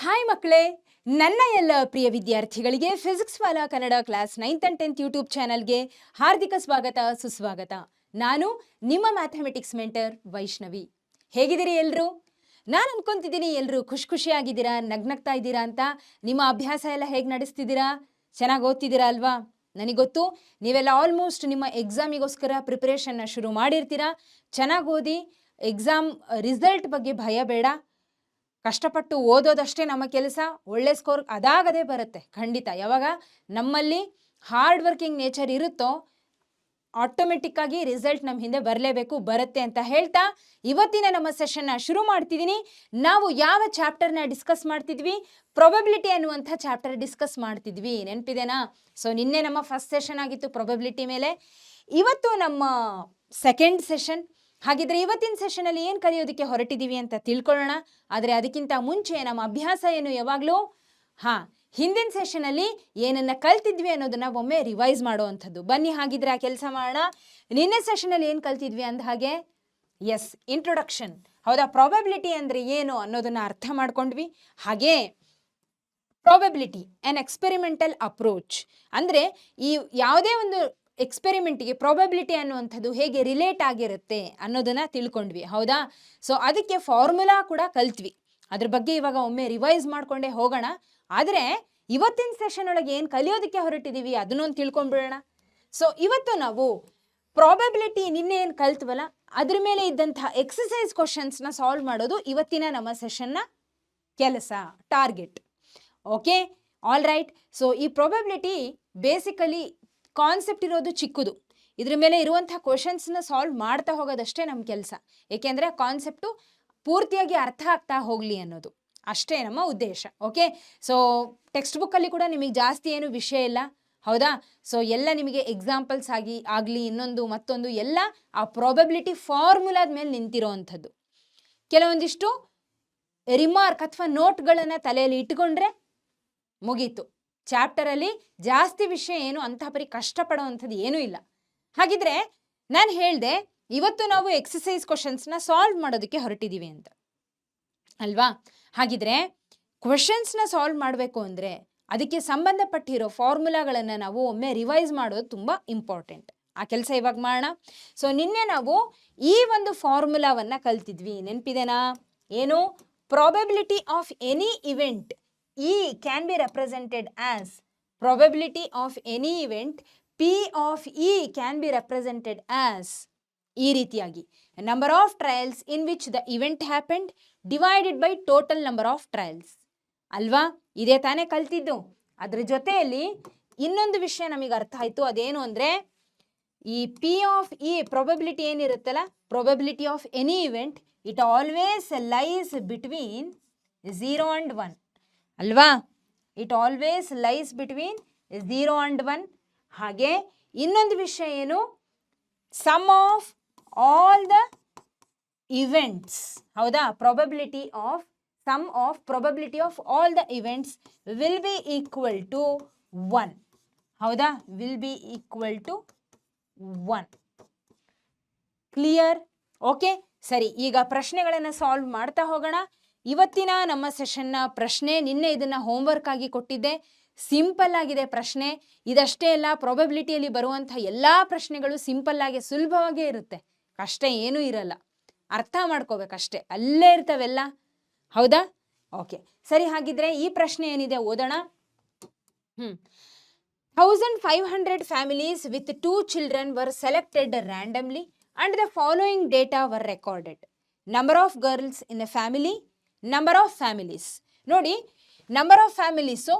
Hi ಮಕ್ಕಳೇ, ನನ್ನ ಎಲ್ಲ ಪ್ರಿಯ ವಿದ್ಯಾರ್ಥಿಗಳಿಗೆ physics Vala Kannada class 9th and 10th YouTube ಚಾನಲ್ಗೆ ಹಾರ್ದಿಕ ಸ್ವಾಗತ ಸುಸ್ವಾಗತ. ನಾನು ನಿಮ್ಮ ಮ್ಯಾಥಮೆಟಿಕ್ಸ್ ಮೆಂಟರ್ ವೈಷ್ಣವಿ. ಹೇಗಿದ್ದೀರಿ ಎಲ್ಲರೂ? ನಾನು ಅನ್ಕೊಂತಿದ್ದೀನಿ ಎಲ್ಲರೂ ಖುಷಿಯಾಗಿದ್ದೀರಾ, ನಗ್ನಗ್ತಾ ಇದ್ದೀರಾ ಅಂತ. ನಿಮ್ಮ ಅಭ್ಯಾಸ ಎಲ್ಲ ಹೇಗೆ ನಡೆಸ್ತಿದ್ದೀರಾ? ಚೆನ್ನಾಗಿ ಓದ್ತಿದ್ದೀರಾ ಅಲ್ವಾ? ನನಗೊತ್ತು ನೀವೆಲ್ಲ ಆಲ್ಮೋಸ್ಟ್ ನಿಮ್ಮ ಎಕ್ಸಾಮಿಗೋಸ್ಕರ ಪ್ರಿಪರೇಷನ್ನ ಶುರು ಮಾಡಿರ್ತೀರಾ. ಚೆನ್ನಾಗಿ ಓದಿ. ಎಕ್ಸಾಮ್ ರಿಸಲ್ಟ್ ಬಗ್ಗೆ ಭಯ ಬೇಡ. ಕಷ್ಟಪಟ್ಟು ಓದೋದಷ್ಟೇ ನಮ್ಮ ಕೆಲಸ. ಒಳ್ಳೆ ಸ್ಕೋರ್ ಅದಾಗದೇ ಬರುತ್ತೆ ಖಂಡಿತ. ಯಾವಾಗ ನಮ್ಮಲ್ಲಿ ಹಾರ್ಡ್ ವರ್ಕಿಂಗ್ ನೇಚರ್ ಇರುತ್ತೋ ಆಟೋಮೆಟಿಕ್ಕಾಗಿ ರಿಸಲ್ಟ್ ನಮ್ಮ ಹಿಂದೆ ಬರಲೇಬೇಕು, ಬರುತ್ತೆ ಅಂತ ಹೇಳ್ತಾ ಇವತ್ತಿನ ನಮ್ಮ ಸೆಷನ್ನ ಶುರು ಮಾಡ್ತಿದ್ದೀನಿ. ನಾವು ಯಾವ ಚಾಪ್ಟರ್ನ ಡಿಸ್ಕಸ್ ಮಾಡ್ತಿದ್ವಿ? ಪ್ರೊಬಬಿಲಿಟಿ ಅನ್ನುವಂಥ ಚಾಪ್ಟರ್ ಡಿಸ್ಕಸ್ ಮಾಡ್ತಿದ್ವಿ. ನೆನಪಿದೆನಾ? ಸೊ ನಿನ್ನೆ ನಮ್ಮ ಫಸ್ಟ್ ಸೆಷನ್ ಆಗಿತ್ತು ಪ್ರೊಬಬಿಲಿಟಿ ಮೇಲೆ. ಇವತ್ತು ನಮ್ಮ ಸೆಕೆಂಡ್ ಸೆಷನ್. ಹಾಗಿದ್ರೆ ಇವತ್ತಿನ ಸೆಷನಲ್ಲಿ ಏನು ಕಲಿಯೋದಕ್ಕೆ ಹೊರಟಿದ್ದೀವಿ ಅಂತ ತಿಳ್ಕೊಳ್ಳೋಣ. ಆದರೆ ಅದಕ್ಕಿಂತ ಮುಂಚೆ ನಮ್ಮ ಅಭ್ಯಾಸ ಏನು ಯಾವಾಗಲೂ ಹಿಂದಿನ ಸೆಷನಲ್ಲಿ ಏನನ್ನ ಕಲ್ತಿದ್ವಿ ಅನ್ನೋದನ್ನ ಒಮ್ಮೆ ರಿವೈಸ್ ಮಾಡುವಂಥದ್ದು. ಬನ್ನಿ ಹಾಗಿದ್ರೆ ಆ ಕೆಲಸ ಮಾಡೋಣ. ನಿನ್ನೆ ಸೆಷನಲ್ಲಿ ಏನು ಕಲ್ತಿದ್ವಿ ಅಂದ ಹಾಗೆ ಇಂಟ್ರೊಡಕ್ಷನ್. ಹೌದಾ? ಪ್ರಾಬಬಿಲಿಟಿ ಅಂದರೆ ಏನು ಅನ್ನೋದನ್ನ ಅರ್ಥ ಮಾಡ್ಕೊಂಡ್ವಿ. ಹಾಗೆ ಪ್ರಾಬಬಿಲಿಟಿ ಆನ್ ಎಕ್ಸ್ಪೆರಿಮೆಂಟಲ್ ಅಪ್ರೋಚ್ ಅಂದರೆ ಈ ಯಾವುದೇ ಒಂದು ಎಕ್ಸ್ಪೆರಿಮೆಂಟಿಗೆ ಪ್ರಾಬಬಿಲಿಟಿ ಅನ್ನುವಂಥದ್ದು ಹೇಗೆ ರಿಲೇಟ್ ಆಗಿರುತ್ತೆ ಅನ್ನೋದನ್ನ ತಿಳ್ಕೊಂಡ್ವಿ. ಹೌದಾ? ಸೊ ಅದಕ್ಕೆ ಫಾರ್ಮುಲಾ ಕೂಡ ಕಲ್ತ್ವಿ. ಅದ್ರ ಬಗ್ಗೆ ಇವಾಗ ಒಮ್ಮೆ ರಿವೈಸ್ ಮಾಡ್ಕೊಂಡೇ ಹೋಗೋಣ. ಆದರೆ ಇವತ್ತಿನ ಸೆಷನ್ ಒಳಗೆ ಏನು ಕಲಿಯೋದಕ್ಕೆ ಹೊರಟಿದ್ದೀವಿ ಅದನ್ನೊಂದು ತಿಳ್ಕೊಂಡ್ಬಿಡೋಣ. ಸೊ ಇವತ್ತು ನಾವು ಪ್ರಾಬಬಿಲಿಟಿ ನಿನ್ನೆ ಏನು ಕಲ್ತ್ವಲ್ಲ ಅದ್ರ ಮೇಲೆ ಇದ್ದಂತಹ ಎಕ್ಸಸೈಸ್ ಕ್ವಶನ್ಸ್ನ ಸಾಲ್ವ್ ಮಾಡೋದು ಇವತ್ತಿನ ನಮ್ಮ ಸೆಷನ್ನ ಕೆಲಸ, target. Okay, all right. So ಈ ಪ್ರಾಬಬಿಲಿಟಿ ಬೇಸಿಕಲಿ ಕಾನ್ಸೆಪ್ಟ್ ಇರೋದು ಚಿಕ್ಕದು. ಇದ್ರ ಮೇಲೆ ಇರುವಂಥ ಕ್ವಶನ್ಸ್ನ ಸಾಲ್ವ್ ಮಾಡ್ತಾ ಹೋಗೋದಷ್ಟೇ ನಮ್ಮ ಕೆಲಸ. ಏಕೆಂದರೆ ಕಾನ್ಸೆಪ್ಟು ಪೂರ್ತಿಯಾಗಿ ಅರ್ಥ ಆಗ್ತಾ ಹೋಗಲಿ ಅನ್ನೋದು ಅಷ್ಟೇ ನಮ್ಮ ಉದ್ದೇಶ. ಓಕೆ, ಸೊ ಟೆಕ್ಸ್ಟ್ ಬುಕ್ಕಲ್ಲಿ ಕೂಡ ನಿಮಗೆ ಜಾಸ್ತಿ ಏನು ವಿಷಯ ಇಲ್ಲ. ಹೌದಾ? ಸೊ ಎಲ್ಲ ನಿಮಗೆ ಎಕ್ಸಾಂಪಲ್ಸ್ ಆಗಲಿ ಇನ್ನೊಂದು ಮತ್ತೊಂದು ಎಲ್ಲ ಆ ಪ್ರಾಬಬಿಲಿಟಿ ಫಾರ್ಮುಲಾದ ಮೇಲೆ ನಿಂತಿರೋ ಅಂಥದ್ದು. ಕೆಲವೊಂದಿಷ್ಟು ರಿಮಾರ್ಕ್ ಅಥವಾ ನೋಟ್ಗಳನ್ನು ತಲೆಯಲ್ಲಿ ಇಟ್ಕೊಂಡ್ರೆ ಮುಗೀತು. ಚಾಪ್ಟರಲ್ಲಿ ಜಾಸ್ತಿ ವಿಷಯ ಏನು ಅಂತಹ ಪರಿ ಕಷ್ಟಪಡುವಂಥದ್ದು ಏನೂ ಇಲ್ಲ. ಹಾಗಿದ್ರೆ ನಾನು ಹೇಳಿದೆ ಇವತ್ತು ನಾವು ಎಕ್ಸಸೈಸ್ ಕ್ವಶನ್ಸ್ನ ಸಾಲ್ವ್ ಮಾಡೋದಕ್ಕೆ ಹೊರಟಿದ್ದೀವಿ ಅಂತ ಅಲ್ವಾ? ಹಾಗಿದ್ರೆ ಕ್ವಶನ್ಸ್ನ ಸಾಲ್ವ್ ಮಾಡಬೇಕು ಅಂದರೆ ಅದಕ್ಕೆ ಸಂಬಂಧಪಟ್ಟಿರೋ ಫಾರ್ಮುಲಾಗಳನ್ನು ನಾವು ಒಮ್ಮೆ ರಿವೈಸ್ ಮಾಡೋದು ತುಂಬ ಇಂಪಾರ್ಟೆಂಟ್. ಆ ಕೆಲಸ ಇವಾಗ ಮಾಡೋಣ. ಸೊ ನಿನ್ನೆ ನಾವು ಈ ಒಂದು ಫಾರ್ಮುಲಾವನ್ನು ಕಲ್ತಿದ್ವಿ. ನೆನಪಿದೆನಾ? ಏನು? Probability of any event E can be represented as probability of any event. P of E can be represented as ಈ ರೀತಿಯಾಗಿ number of trials in which the event happened divided by total number of trials. ಅಲ್ವಾ? ಇದೇ ತಾನೇ ಕಲ್ತಿದ್ದು. ಅದ್ರ ಜೊತೆಯಲ್ಲಿ ಇನ್ನೊಂದು ವಿಷಯ ನಮಗೆ ಅರ್ಥ ಆಯಿತು. ಅದೇನು ಅಂದರೆ ಈ P ಆಫ್ E ಪ್ರಾಬಬಿಲಿಟಿ ಏನಿರುತ್ತಲ್ಲ, probability of any event, it always lies between 0 and 1 ಅಲ್ವಾ? It always lies between 0 and 1. ಹಾಗೆ ಇನ್ನೊಂದು ವಿಷಯ ಏನು? Sum of all the events. ಹೌದಾ? Probability of sum of probability of all the events will be equal to 1. ಹೌದಾ? Will be equal to 1. Clear? Okay, ಸರಿ. ಈಗ ಪ್ರಶ್ನೆಗಳನ್ನು ಸಾಲ್ವ್ ಮಾಡ್ತಾ ಹೋಗೋಣ. ಇವತ್ತಿನ ನಮ್ಮ ಸೆಷನ್ನ ಪ್ರಶ್ನೆ, ನಿನ್ನೆ ಇದನ್ನು ಹೋಮ್ವರ್ಕ್ ಆಗಿ ಕೊಟ್ಟಿದ್ದೆ. ಸಿಂಪಲ್ ಆಗಿದೆ ಪ್ರಶ್ನೆ. ಇದಷ್ಟೇ ಅಲ್ಲ, ಪ್ರಾಬಬಿಲಿಟಿಯಲ್ಲಿ ಬರುವಂಥ ಎಲ್ಲ ಪ್ರಶ್ನೆಗಳು ಸಿಂಪಲ್ ಆಗಿ ಸುಲಭವಾಗೇ ಇರುತ್ತೆ. ಕಷ್ಟ ಏನೂ ಇರಲ್ಲ. ಅರ್ಥ ಮಾಡ್ಕೋಬೇಕಷ್ಟೇ, ಅಲ್ಲೇ ಇರ್ತವೆಲ್ಲ. ಹೌದಾ? ಓಕೆ, ಸರಿ. ಹಾಗಿದ್ರೆ ಈ ಪ್ರಶ್ನೆ ಏನಿದೆ ಓದೋಣ. 1500 families with 2 children were selected randomly and the following data were recorded. Number of girls in a family, number of families. ನೋಡಿ, number of families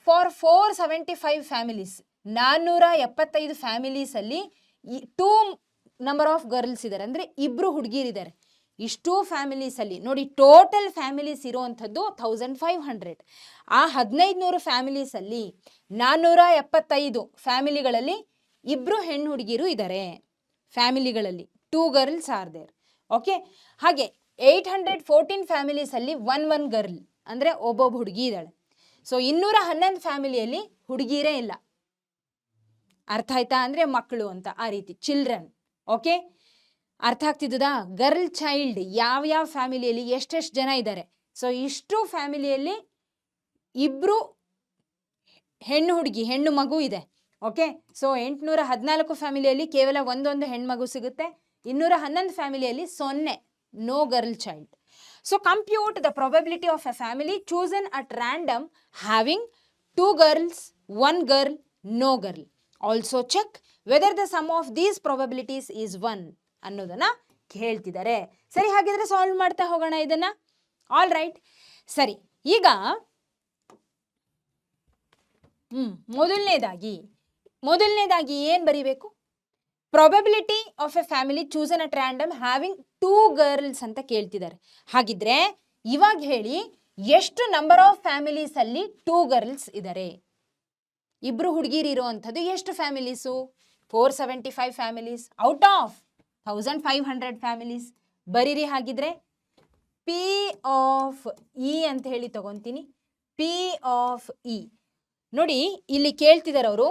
for 475 families, 475 ಫ್ಯಾಮಿಲೀಸಲ್ಲಿ 2 ನಂಬರ್ ಆಫ್ ಗರ್ಲ್ಸ್ ಇದ್ದಾರೆ, ಅಂದರೆ 2 ಹುಡುಗಿರಿದ್ದಾರೆ. ಇಷ್ಟು ಫ್ಯಾಮಿಲೀಸಲ್ಲಿ ನೋಡಿ ಟೋಟಲ್ ಫ್ಯಾಮಿಲೀಸ್ ಇರೋವಂಥದ್ದು 1500. ಆ 1500 ಫ್ಯಾಮಿಲೀಸಲ್ಲಿ 475 ಫ್ಯಾಮಿಲಿಗಳಲ್ಲಿ 2 ಹೆಣ್ಣು ಹುಡುಗಿರು ಇದ್ದಾರೆ. ಫ್ಯಾಮಿಲಿಗಳಲ್ಲಿ 2 ಗರ್ಲ್ಸ್ ಆರ್ ದೇರ್. ಓಕೆ, ಹಾಗೆ 814 ಫ್ಯಾಮಿಲೀಸಲ್ಲಿ 1 ಗರ್ಲ್, ಅಂದರೆ ಒಬ್ಬೊಬ್ಬ ಹುಡುಗಿ ಇದ್ದಾಳೆ. ಸೊ 211 ಫ್ಯಾಮಿಲಿಯಲ್ಲಿ ಹುಡುಗಿರೇ ಇಲ್ಲ. ಅರ್ಥ ಆಯ್ತಾ? ಅಂದರೆ ಮಕ್ಕಳು ಅಂತ, ಆ ರೀತಿ ಚಿಲ್ಡ್ರನ್. ಓಕೆ, ಅರ್ಥ ಆಗ್ತಿದ್ದದಾ? ಗರ್ಲ್ ಚೈಲ್ಡ್ ಯಾವ್ಯಾವ ಫ್ಯಾಮಿಲಿಯಲ್ಲಿ ಎಷ್ಟೆಷ್ಟು ಜನ ಇದ್ದಾರೆ. ಸೊ ಇಷ್ಟು ಫ್ಯಾಮಿಲಿಯಲ್ಲಿ ಇಬ್ಬರು ಹೆಣ್ಣು ಹುಡುಗಿ ಹೆಣ್ಣು ಮಗು ಇದೆ. ಓಕೆ, ಸೊ 814 ಫ್ಯಾಮಿಲಿಯಲ್ಲಿ ಕೇವಲ ಒಂದೊಂದು ಹೆಣ್ಮಗು ಸಿಗುತ್ತೆ. 211 ಫ್ಯಾಮಿಲಿಯಲ್ಲಿ 0, no girl child. So compute the probability of a family chosen at random having 2 girls, 1 girl, no girl. Also check whether the sum of these probabilities is 1 ಅನ್ನೋದನ್ನ ಹೇಳ್ತಿದ್ದಾರೆ. ಸರಿ, ಹಾಗಿದ್ರೆ ಸಾಲ್ವ್ ಮಾಡ್ತಾ ಹೋಗೋಣ ಇದನ್ನ. ಆಲ್ ರೈಟ್, ಸರಿ. ಈಗ ಮೊದಲನೇದಾಗಿ ಏನು ಬರೀಬೇಕು? Probability of a family chosen at random having 2 girls ಅಂತ ಕೇಳ್ತಿದ್ದಾರೆ. ಹಾಗಿದ್ರೆ ಇವಾಗ ಹೇಳಿ, ಎಷ್ಟು ನಂಬರ್ ಆಫ್ ಫ್ಯಾಮಿಲೀಸ್ ಅಲ್ಲಿ 2 girls ಇದ್ದಾರೆ? ಇಬ್ರು ಹುಡುಗಿರು ಇರುವಂಥದ್ದು ಎಷ್ಟು families? 475 families out of 1500 families. ಬರೀರಿ ಹಾಗಿದ್ರೆ. ಪಿ ಆಫ್ ಇ ಅಂತ ಹೇಳಿ ತಗೊಂತೀನಿ. ಪಿ ಆಫ್ ಇ ನೋಡಿ, ಇಲ್ಲಿ ಕೇಳ್ತಿದ್ದಾರೆ ಅವರು,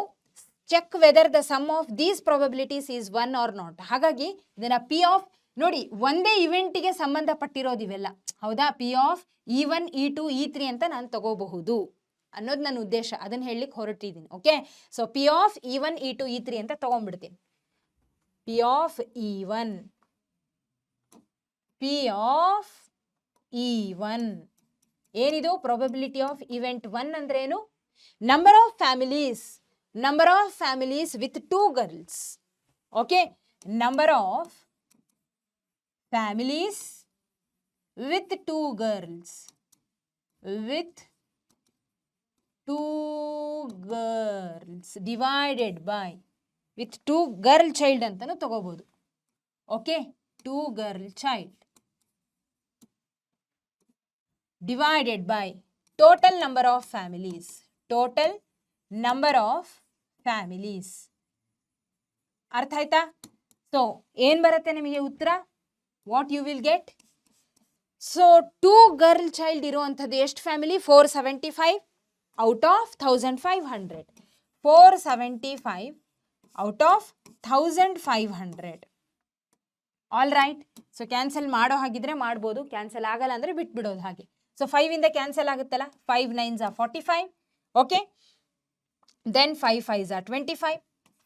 check whether the sum of these probabilities is 1 or not. ಹಾಗಾಗಿ ಇದನ್ನ ಪಿ ಆಫ್, ನೋಡಿ ಒಂದೇ ಇವೆಂಟಿಗೆ ಸಂಬಂಧಪಟ್ಟಿರೋದು ಇವೆಲ್ಲ, ಹೌದಾ? P of E1, E2, E3 ಅಂತ ನಾನು ತಗೋಬಹುದು ಅನ್ನೋದು ನನ್ನ ಉದ್ದೇಶ. ಅದನ್ನ ಹೇಳಲಿಕ್ಕೆ ಹೊರಟಿದ್ದೀನಿ. Okay, so P of E1, E2, E3 ಅಂತ ತಗೊಂಡ್ಬಿಡ್ತೀನಿ. P of E1, P of E1 ಏನಿದು? ಪ್ರೊಬಬಿಲಿಟಿ ಆಫ್ ಇವೆಂಟ್ 1 ಅಂದ್ರೆ ಏನು? Number of families with 2 girls. Okay, number of families with 2 girls, divided by with 2 girl child ಅಂತಾನು ತಗೋಬಹುದು. Okay, 2 girl child divided by total number of families. ಅರ್ಥ ಆಯ್ತಾ? So ಏನ್ ಬರುತ್ತೆ ನಿಮಗೆ ಉತ್ತರ? What you will get? So 2 girl child ಇರುವಂಥದ್ದು ಎಷ್ಟು family? 475 out of 1500. 475 out of 1500. All right. So cancel ಮಾಡೋ ಹಾಗಿದ್ರೆ ಮಾಡ್ಬೋದು, ಕ್ಯಾನ್ಸಲ್ ಆಗಲ್ಲ ಅಂದರೆ ಬಿಟ್ಬಿಡೋದು ಹಾಗೆ. ಸೊ 5 ಕ್ಯಾನ್ಸಲ್ ಆಗುತ್ತಲ್ಲ, 5 9s are 45. Okay, then 5 5s are 25,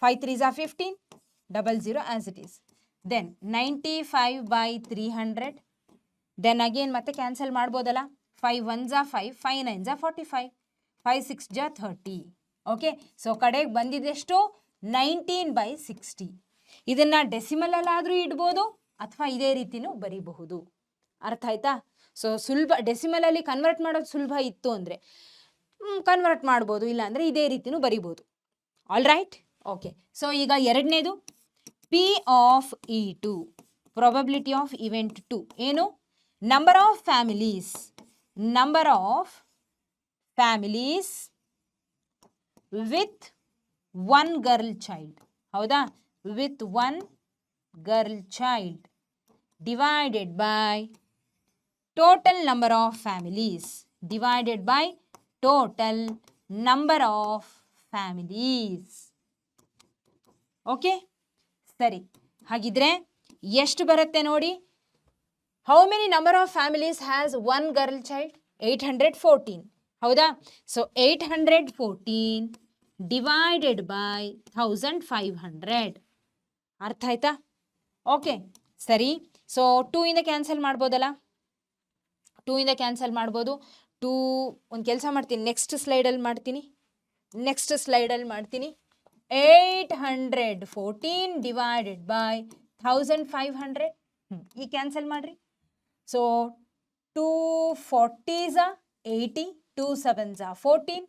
5 3s are 15, 00 as it is. Then 95 by 300. ದೆನ್ ಅಗೇನ್ ಮತ್ತೆ ಕ್ಯಾನ್ಸಲ್ ಮಾಡ್ಬೋದಲ್ಲ. 5 1s are 5, 5 9s are 45, 5 6s are 30. Okay, so ಕಡೆಗೆ ಬಂದಿದ್ದೆಷ್ಟು? 19/60. ಇದನ್ನ ಡೆಸಿಮಲ್ ಅಲ್ಲಾದರೂ ಇಡ್ಬೋದು ಅಥವಾ ಇದೇ ರೀತಿನೂ ಬರೀಬಹುದು. ಅರ್ಥ ಆಯ್ತಾ? ಸೊ ಸುಲಭ, ಡೆಸಿಮಲ್ ಅಲ್ಲಿ ಕನ್ವರ್ಟ್ ಮಾಡೋದು ಸುಲಭ ಇತ್ತು ಅಂದರೆ ಕನ್ವರ್ಟ್ ಮಾಡ್ಬೋದು, ಇಲ್ಲ ಅಂದರೆ ಇದೇ ರೀತಿನೂ ಬರೀಬೋದು. All right. ಓಕೆ, ಸೊ ಈಗ ಎರಡನೇದು P of E2, probability of event 2 ಏನು? Number of families with 1 girl child. ಹೌದಾ? With 1 girl child divided by total number of families. Okay, ಸರಿ. ಹಾಗಿದ್ರೆ ಎಷ್ಟು ಬರುತ್ತೆ ನೋಡಿ? How many number of families has 1 girl child? 814. ಹೌದಾ? So 814 divided by 1500. ಅರ್ಥ ಆಯ್ತಾ? ಓಕೆ, ಸರಿ. ಸೊ 2 ಕ್ಯಾನ್ಸಲ್ ಮಾಡ್ಬೋದಲ್ಲ? 2 ಕ್ಯಾನ್ಸಲ್ ಮಾಡ್ಬೋದು. 2 ಒಂದು ಕೆಲಸ ಮಾಡ್ತೀನಿ, ನೆಕ್ಸ್ಟ್ ಸ್ಲೈಡಲ್ಲಿ ಮಾಡ್ತೀನಿ. 814 ಡಿವೈಡೆಡ್ ಬೈ 1500. ಈ ಕ್ಯಾನ್ಸಲ್ ಮಾಡ್ರಿ. So 2 40s are 80, 2 7s are 14.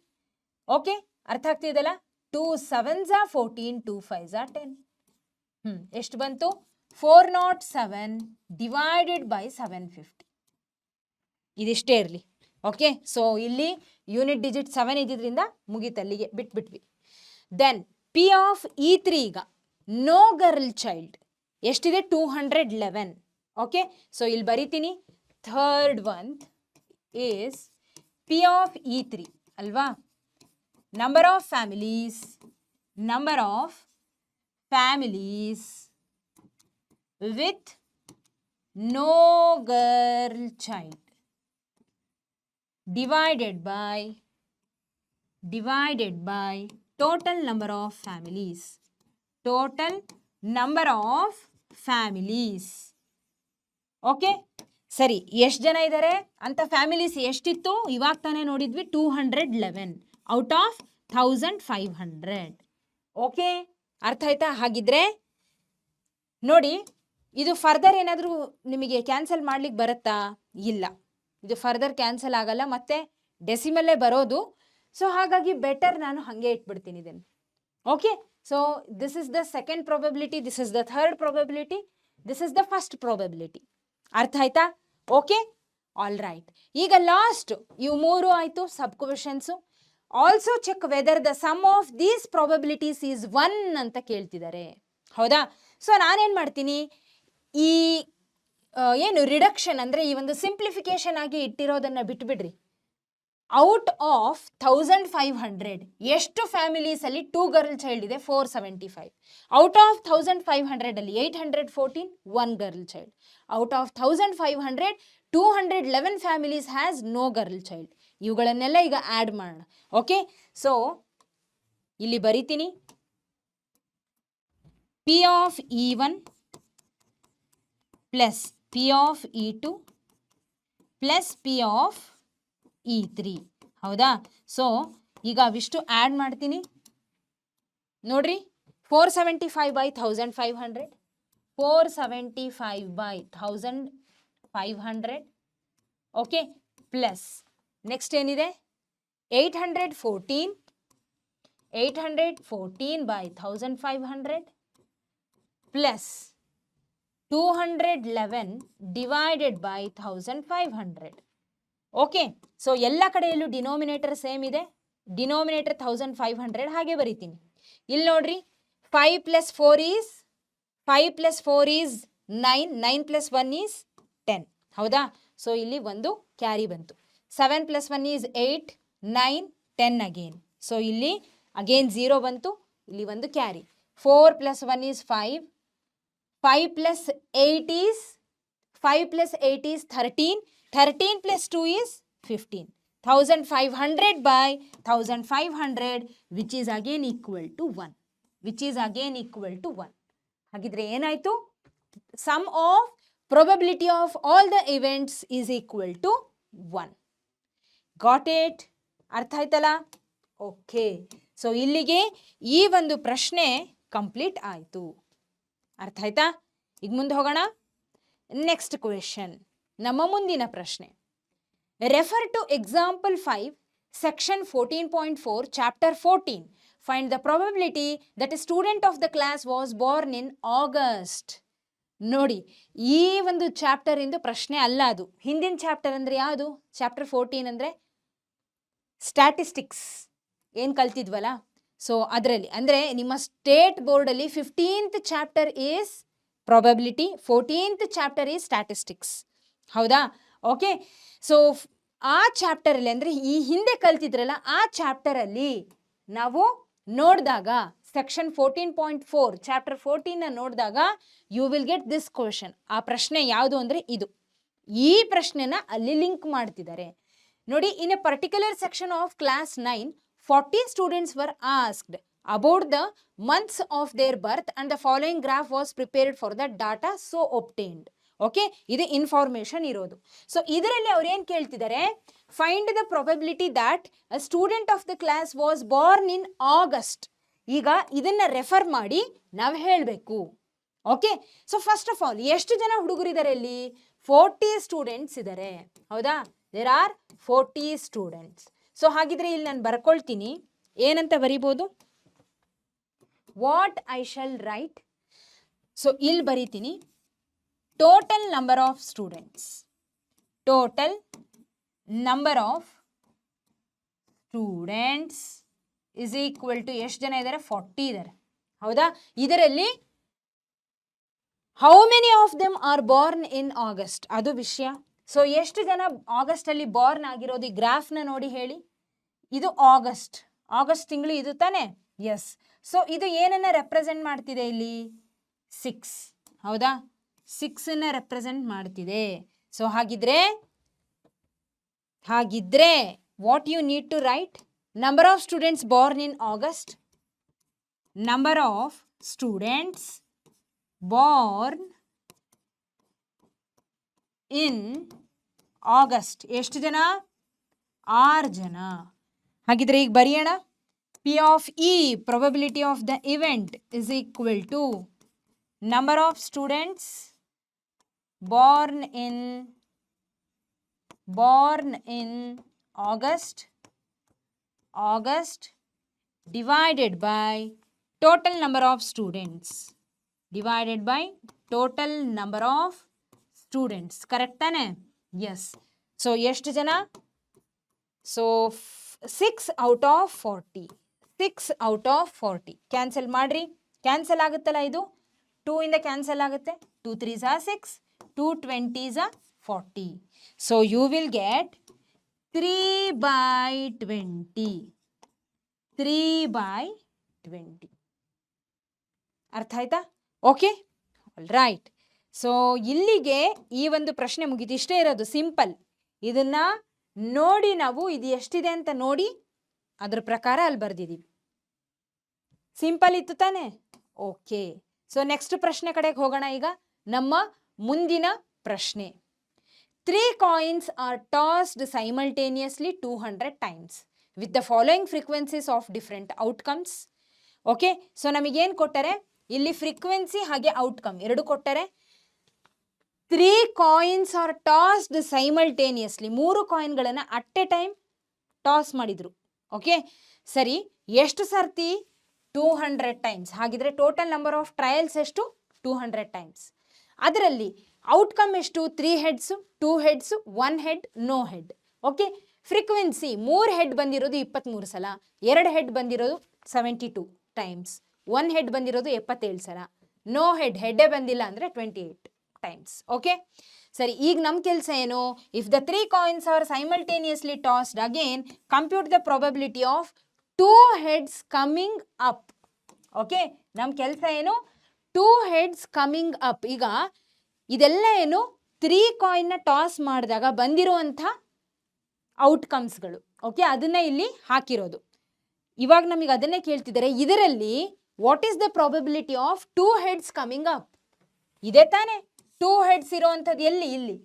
Okay, ಅರ್ಥ ಆಗ್ತಿದೆಯಲ್ಲ? 2 7s are 14, 2 5s are 10. ಎಷ್ಟು ಬಂತು? 407 ಡಿವೈಡೆಡ್ ಬೈ 750. ಇದಿಷ್ಟೇ ಇರಲಿ. ಓಕೆ, ಸೊ ಇಲ್ಲಿ ಯೂನಿಟ್ ಡಿಜಿಟ್ 7 ಇದ್ದಿದ್ರಿಂದ ಮುಗೀತಲ್ಲಿಗೆ ಬಿಟ್ಬಿಟ್ವಿ. ದೆನ್ ಪಿ ಆಫ್ E3 ಈಗ ನೋ ಗರ್ಲ್ ಚೈಲ್ಡ್ ಎಷ್ಟಿದೆ? 211. ಓಕೆ, ಸೊ ಇಲ್ಲಿ ಬರಿತೀನಿ. Third one is P of E3 ಅಲ್ವಾ? Number of families with no girl child divided by divided by total number of families. Total number of families. Okay, ಸರಿ, ಎಷ್ಟು ಜನ ಇದ್ದಾರೆ ಅಂತ families ಎಷ್ಟಿತ್ತು ಇವಾಗ ತಾನೇ ನೋಡಿದ್ವಿ, 211 ಔಟ್ ಆಫ್ 1500. ಓಕೆ, ಅರ್ಥ ಆಯ್ತಾ? ಹಾಗಿದ್ರೆ ನೋಡಿ, ಇದು ಫರ್ದರ್ ಏನಾದರೂ ನಿಮಗೆ ಕ್ಯಾನ್ಸಲ್ ಮಾಡ್ಲಿಕ್ಕೆ ಬರುತ್ತಾ? ಇಲ್ಲ, ಇದು ಫರ್ದರ್ ಕ್ಯಾನ್ಸಲ್ ಆಗಲ್ಲ, ಮತ್ತೆ ಡೆಸಿಮಲ್ಲೇ ಬರೋದು. ಸೊ ಹಾಗಾಗಿ ಬೆಟರ್ ನಾನು ಹಾಗೆ ಇಟ್ಬಿಡ್ತೀನಿ ಇದನ್ನು. Okay, so this is the second probability, this is the third probability, this is the first probability. ಅರ್ಥ ಆಯ್ತಾ? Okay, all right. ಈಗ ಲಾಸ್ಟ್ ಇವು 3 ಆಯಿತು sub questions. Also check whether the sum of these probabilities is 1 ಅಂತ ಕೇಳ್ತಿದ್ದಾರೆ. ಹೌದಾ? So ನಾನೇನು ಮಾಡ್ತೀನಿ, ಈ ಏನು ರಿಡಕ್ಷನ್ ಅಂದರೆ ಈ ಒಂದು ಸಿಂಪ್ಲಿಫಿಕೇಶನ್ ಆಗಿ ಇಟ್ಟಿರೋದನ್ನು ಬಿಟ್ಬಿಡ್ರಿ. ಔಟ್ ಆಫ್ 1500 ಎಷ್ಟು ಫ್ಯಾಮಿಲೀಸಲ್ಲಿ 2 ಗರ್ಲ್ ಚೈಲ್ಡ್ ಇದೆ? 475. ಔಟ್ ಆಫ್ 1500 ಅಲ್ಲಿ 814 1 girl child. Out of 1500 211 families has no girl child. ಇವುಗಳನ್ನೆಲ್ಲ ಈಗ ಆ್ಯಡ್ ಮಾಡೋಣ. ಓಕೆ, ಸೊ ಇಲ್ಲಿ ಬರಿತೀನಿ, P of E1 plus P of E2 plus P of E3. ಹೌದಾ? ಸೊ ಈಗ ಅವಿಷ್ಟು ಆ್ಯಡ್ ಮಾಡ್ತೀನಿ ನೋಡ್ರಿ. 475 by 1500, 475 by 1500. Okay, plus next ಏನಿದೆ 814 by 1500 plus 211 divided by 1500. Okay, so ಎಲ್ಲ ಕಡೆಯಲ್ಲೂ ಡಿನೋಮಿನೇಟರ್ ಸೇಮ್ ಇದೆ. ಡಿನೋಮಿನೇಟರ್ 1500 ಹಾಗೆ ಬರಿತೀನಿ. ಇಲ್ಲಿ ನೋಡ್ರಿ, 5 + 4 ಈಸ್ 9, 9 + 1 ಈಸ್ 10. ಹೌದಾ? ಸೊ ಇಲ್ಲಿ ಒಂದು ಕ್ಯಾರಿ ಬಂತು. 7 + 1 ಈಸ್ 8, 9, 10 ಅಗೇನ್. ಸೊ ಇಲ್ಲಿ ಅಗೇನ್ 0 ಬಂತು, ಇಲ್ಲಿ ಒಂದು carry. 4 + 1 is 5, 5 + 8 is 13, 13 + 2 is 15. 1500 by 1500 which is again equal to 1. ಹಾಗಿದ್ರೆ ಏನಾಯ್ತು? Sum of probability of all the events is equal to 1. Got it? ಅರ್ಥ ಆಯ್ತಲ್ಲ? ಓಕೆ, ಸೊ ಇಲ್ಲಿಗೆ ಈ ಒಂದು ಪ್ರಶ್ನೆ ಕಂಪ್ಲೀಟ್ ಆಯಿತು. ಅರ್ಥ ಆಯ್ತಾ? ಈಗ ಮುಂದೆ ಹೋಗೋಣ. ನೆಕ್ಸ್ಟ್ ಕ್ವೆಶನ್, ನಮ್ಮ ಮುಂದಿನ ಪ್ರಶ್ನೆ. Refer to example 5 section 14.4 chapter 14. Find the probability that a student of the class was born in August. ನೋಡಿ, ಈ ಒಂದು ಚಾಪ್ಟರ್ ಇಂದು ಪ್ರಶ್ನೆ ಅಲ್ಲ, ಅದು ಹಿಂದಿನ ಚಾಪ್ಟರ್ ಅಂದರೆ ಯಾವುದು? ಚಾಪ್ಟರ್ 14 ಅಂದರೆ ಸ್ಟ್ಯಾಟಿಸ್ಟಿಕ್ಸ್ ಏನು ಕಲ್ತಿದ್ವಲ್ಲ, ಸೊ ಅದರಲ್ಲಿ ಅಂದರೆ ನಿಮ್ಮ ಸ್ಟೇಟ್ ಬೋರ್ಡಲ್ಲಿ 15th chapter is probability, 14th chapter is statistics. ಹೌದಾ? ಓಕೆ, ಸೊ ಆ ಚಾಪ್ಟರಲ್ಲಿ ಅಂದರೆ ಈ ಹಿಂದೆ ಕಲ್ತಿದ್ರಲ್ಲ ಆ ಚಾಪ್ಟರಲ್ಲಿ ನಾವು ನೋಡಿದಾಗ ಸೆಕ್ಷನ್ 14.4 ಚಾಪ್ಟರ್ 14ನ ನೋಡಿದಾಗ you will get this question. ಆ ಪ್ರಶ್ನೆ ಯಾವುದು ಅಂದರೆ ಇದು. ಈ ಪ್ರಶ್ನೆನ ಅಲ್ಲಿ ಲಿಂಕ್ ಮಾಡ್ತಿದ್ದಾರೆ ನೋಡಿ. In a particular section of class 9 40 students were asked about the months of their birth and the following graph was prepared for the data so obtained. Okay, ಇದು ಇನ್ಫಾರ್ಮೇಶನ್ ಇರೋದು. ಸೊ ಇದರಲ್ಲಿ ಅವ್ರು ಏನು ಕೇಳ್ತಿದ್ದಾರೆ? Find the probability that a student of the class was born in August. ಈಗ ಇದನ್ನ refer ಮಾಡಿ ನಾವು ಹೇಳಬೇಕು. Okay, so first of all ಎಷ್ಟು ಜನ ಹುಡುಗರಿದ್ದಾರೆ ಇಲ್ಲಿ? 40 ಸ್ಟೂಡೆಂಟ್ಸ್ ಇದ್ದಾರೆ. ಹೌದಾ? There are 40 students. ಸೊ ಹಾಗಿದ್ರೆ ಇಲ್ಲಿ ನಾನು ಬರ್ಕೊಳ್ತೀನಿ, ಏನಂತ ಬರಿಬೋದು? What I shall write. So ಇಲ್ಲಿ ಬರೀತೀನಿ, total number of students. Total number of students is equal to ಎಷ್ಟು ಜನ ಇದ್ದಾರೆ? 40 ಇದ್ದಾರೆ. ಹೌದಾ? ಇದರಲ್ಲಿ how many of them are born in August, ಅದು ವಿಷಯ. ಸೊ ಎಷ್ಟು ಜನ ಆಗಸ್ಟ್ ಅಲ್ಲಿ ಬಾರ್ನ್ ಆಗಿರೋದು? ಈ ಗ್ರಾಫ್ನ ನೋಡಿ ಹೇಳಿ. ಇದು ಆಗಸ್ಟ್ ತಿಂಗಳು ಇದು ತಾನೆ? ಎಸ್. ಸೊ ಇದು ಏನನ್ನ ರೆಪ್ರೆಸೆಂಟ್ ಮಾಡ್ತಿದೆ ಇಲ್ಲಿ? 6. ಹೌದಾ? 6ನ್ನ ರೆಪ್ರೆಸೆಂಟ್ ಮಾಡ್ತಿದೆ. ಸೊ ಹಾಗಿದ್ರೆ what you need to write? Number of students born in August. Number of students born in August. ಎಷ್ಟು ಜನ? 6 ಜನ. ಹಾಗಿದ್ರೆ ಈಗ ಬರೆಯೋಣ. P of E, probability of the event, is equal to number of students born in August divided by total number of students. Divided by total number of students. Correct ತಾನೆ? Yes. So ಎಷ್ಟು ಜನ? So 6 out of 40. 6 out of 40. Cancel ಮಾಡ್ರಿ. Cancel ಆಗುತ್ತಲ್ಲ ಇದು? 2 ಇಂದ cancel ಆಗುತ್ತೆ. 2 3s are 6. 2 20s are 40. So you will get 3/20. 3/20. ಅರ್ಥ ಆಯ್ತಾ? Okay, all right. ಸೊ ಇಲ್ಲಿಗೆ ಈ ಒಂದು ಪ್ರಶ್ನೆ ಮುಗಿದು. ಇಷ್ಟೇ ಇರೋದು, ಸಿಂಪಲ್. ಇದನ್ನ ನೋಡಿ ನಾವು ಇದು ಎಷ್ಟಿದೆ ಅಂತ ನೋಡಿ ಅದ್ರ ಪ್ರಕಾರ ಅಲ್ಲಿ ಬರ್ದಿದ್ದೀವಿ. ಸಿಂಪಲ್ ಇತ್ತು ತಾನೆ? ಓಕೆ. ಸೊ ನೆಕ್ಸ್ಟ್ ಪ್ರಶ್ನೆ ಕಡೆಗೆ ಹೋಗೋಣ. ಈಗ ನಮ್ಮ ಮುಂದಿನ ಪ್ರಶ್ನೆ. 3 coins are tossed simultaneously 200 times with the following frequencies of different outcomes. Okay, so ನಮಗೇನು ಕೊಟ್ಟರೆ ಇಲ್ಲಿ ಫ್ರೀಕ್ವೆನ್ಸಿ ಹಾಗೆ ಔಟ್ಕಮ್ ಎರಡು ಕೊಟ್ಟರೆ. 3 coins are tossed simultaneously. 3 ಕಾಯಿನ್ಗಳನ್ನು ಅಟ್ ಎ ಟೈಮ್ ಟಾಸ್ ಮಾಡಿದ್ರು. ಓಕೆ, ಸರಿ. ಎಷ್ಟು ಸರ್ತಿ? 200 ಟೈಮ್ಸ್. ಹಾಗಿದ್ರೆ ಟೋಟಲ್ ನಂಬರ್ ಆಫ್ ಟ್ರಯಲ್ಸ್ ಎಷ್ಟು? 200 ಟೈಮ್ಸ್. ಅದರಲ್ಲಿ ಔಟ್ಕಮ್ ಎಷ್ಟು? 3 heads, 2 heads, 1 head, no head. Okay, frequency 3 head ಬಂದಿರೋದು 23 ಸಲ, 2 ಹೆಡ್ ಬಂದಿರೋದು 72 ಟೈಮ್ಸ್, 1 ಹೆಡ್ ಬಂದಿರೋದು 77 ಸಲ, ನೋ ಹೆಡ್, ಹೆಡ್ಡೇ ಬಂದಿಲ್ಲ ಅಂದರೆ 28 ಟೈಮ್ಸ್. ಓಕೆ, ಸರಿ. ಈಗ ನಮ್ಮ ಕೆಲಸ ಏನು? If the 3 coins are simultaneously tossed, again compute the probability of 2 heads coming up. Okay, ನಮ್ಮ ಕೆಲಸ ಏನು? 2 heads ಕಮಿಂಗ್ ಅಪ್. ಈಗ ಇದೆಲ್ಲ ಏನು? 3 ಕಾಯಿನ್ನ ಟಾಸ್ ಮಾಡಿದಾಗ ಬಂದಿರುವಂಥ ಔಟ್ಕಮ್ಸ್ಗಳು. ಓಕೆ, ಅದನ್ನ ಇಲ್ಲಿ ಹಾಕಿರೋದು. ಇವಾಗ ನಮಗೆ ಅದನ್ನೇ ಕೇಳ್ತಿದ್ದಾರೆ. ಇದರಲ್ಲಿ what is the probability of 2 heads coming up? ಇದೆ ತಾನೆ? 2 heads ಇರೋವಂಥದ್ದು ಎಲ್ಲಿ? ಇಲ್ಲಿ.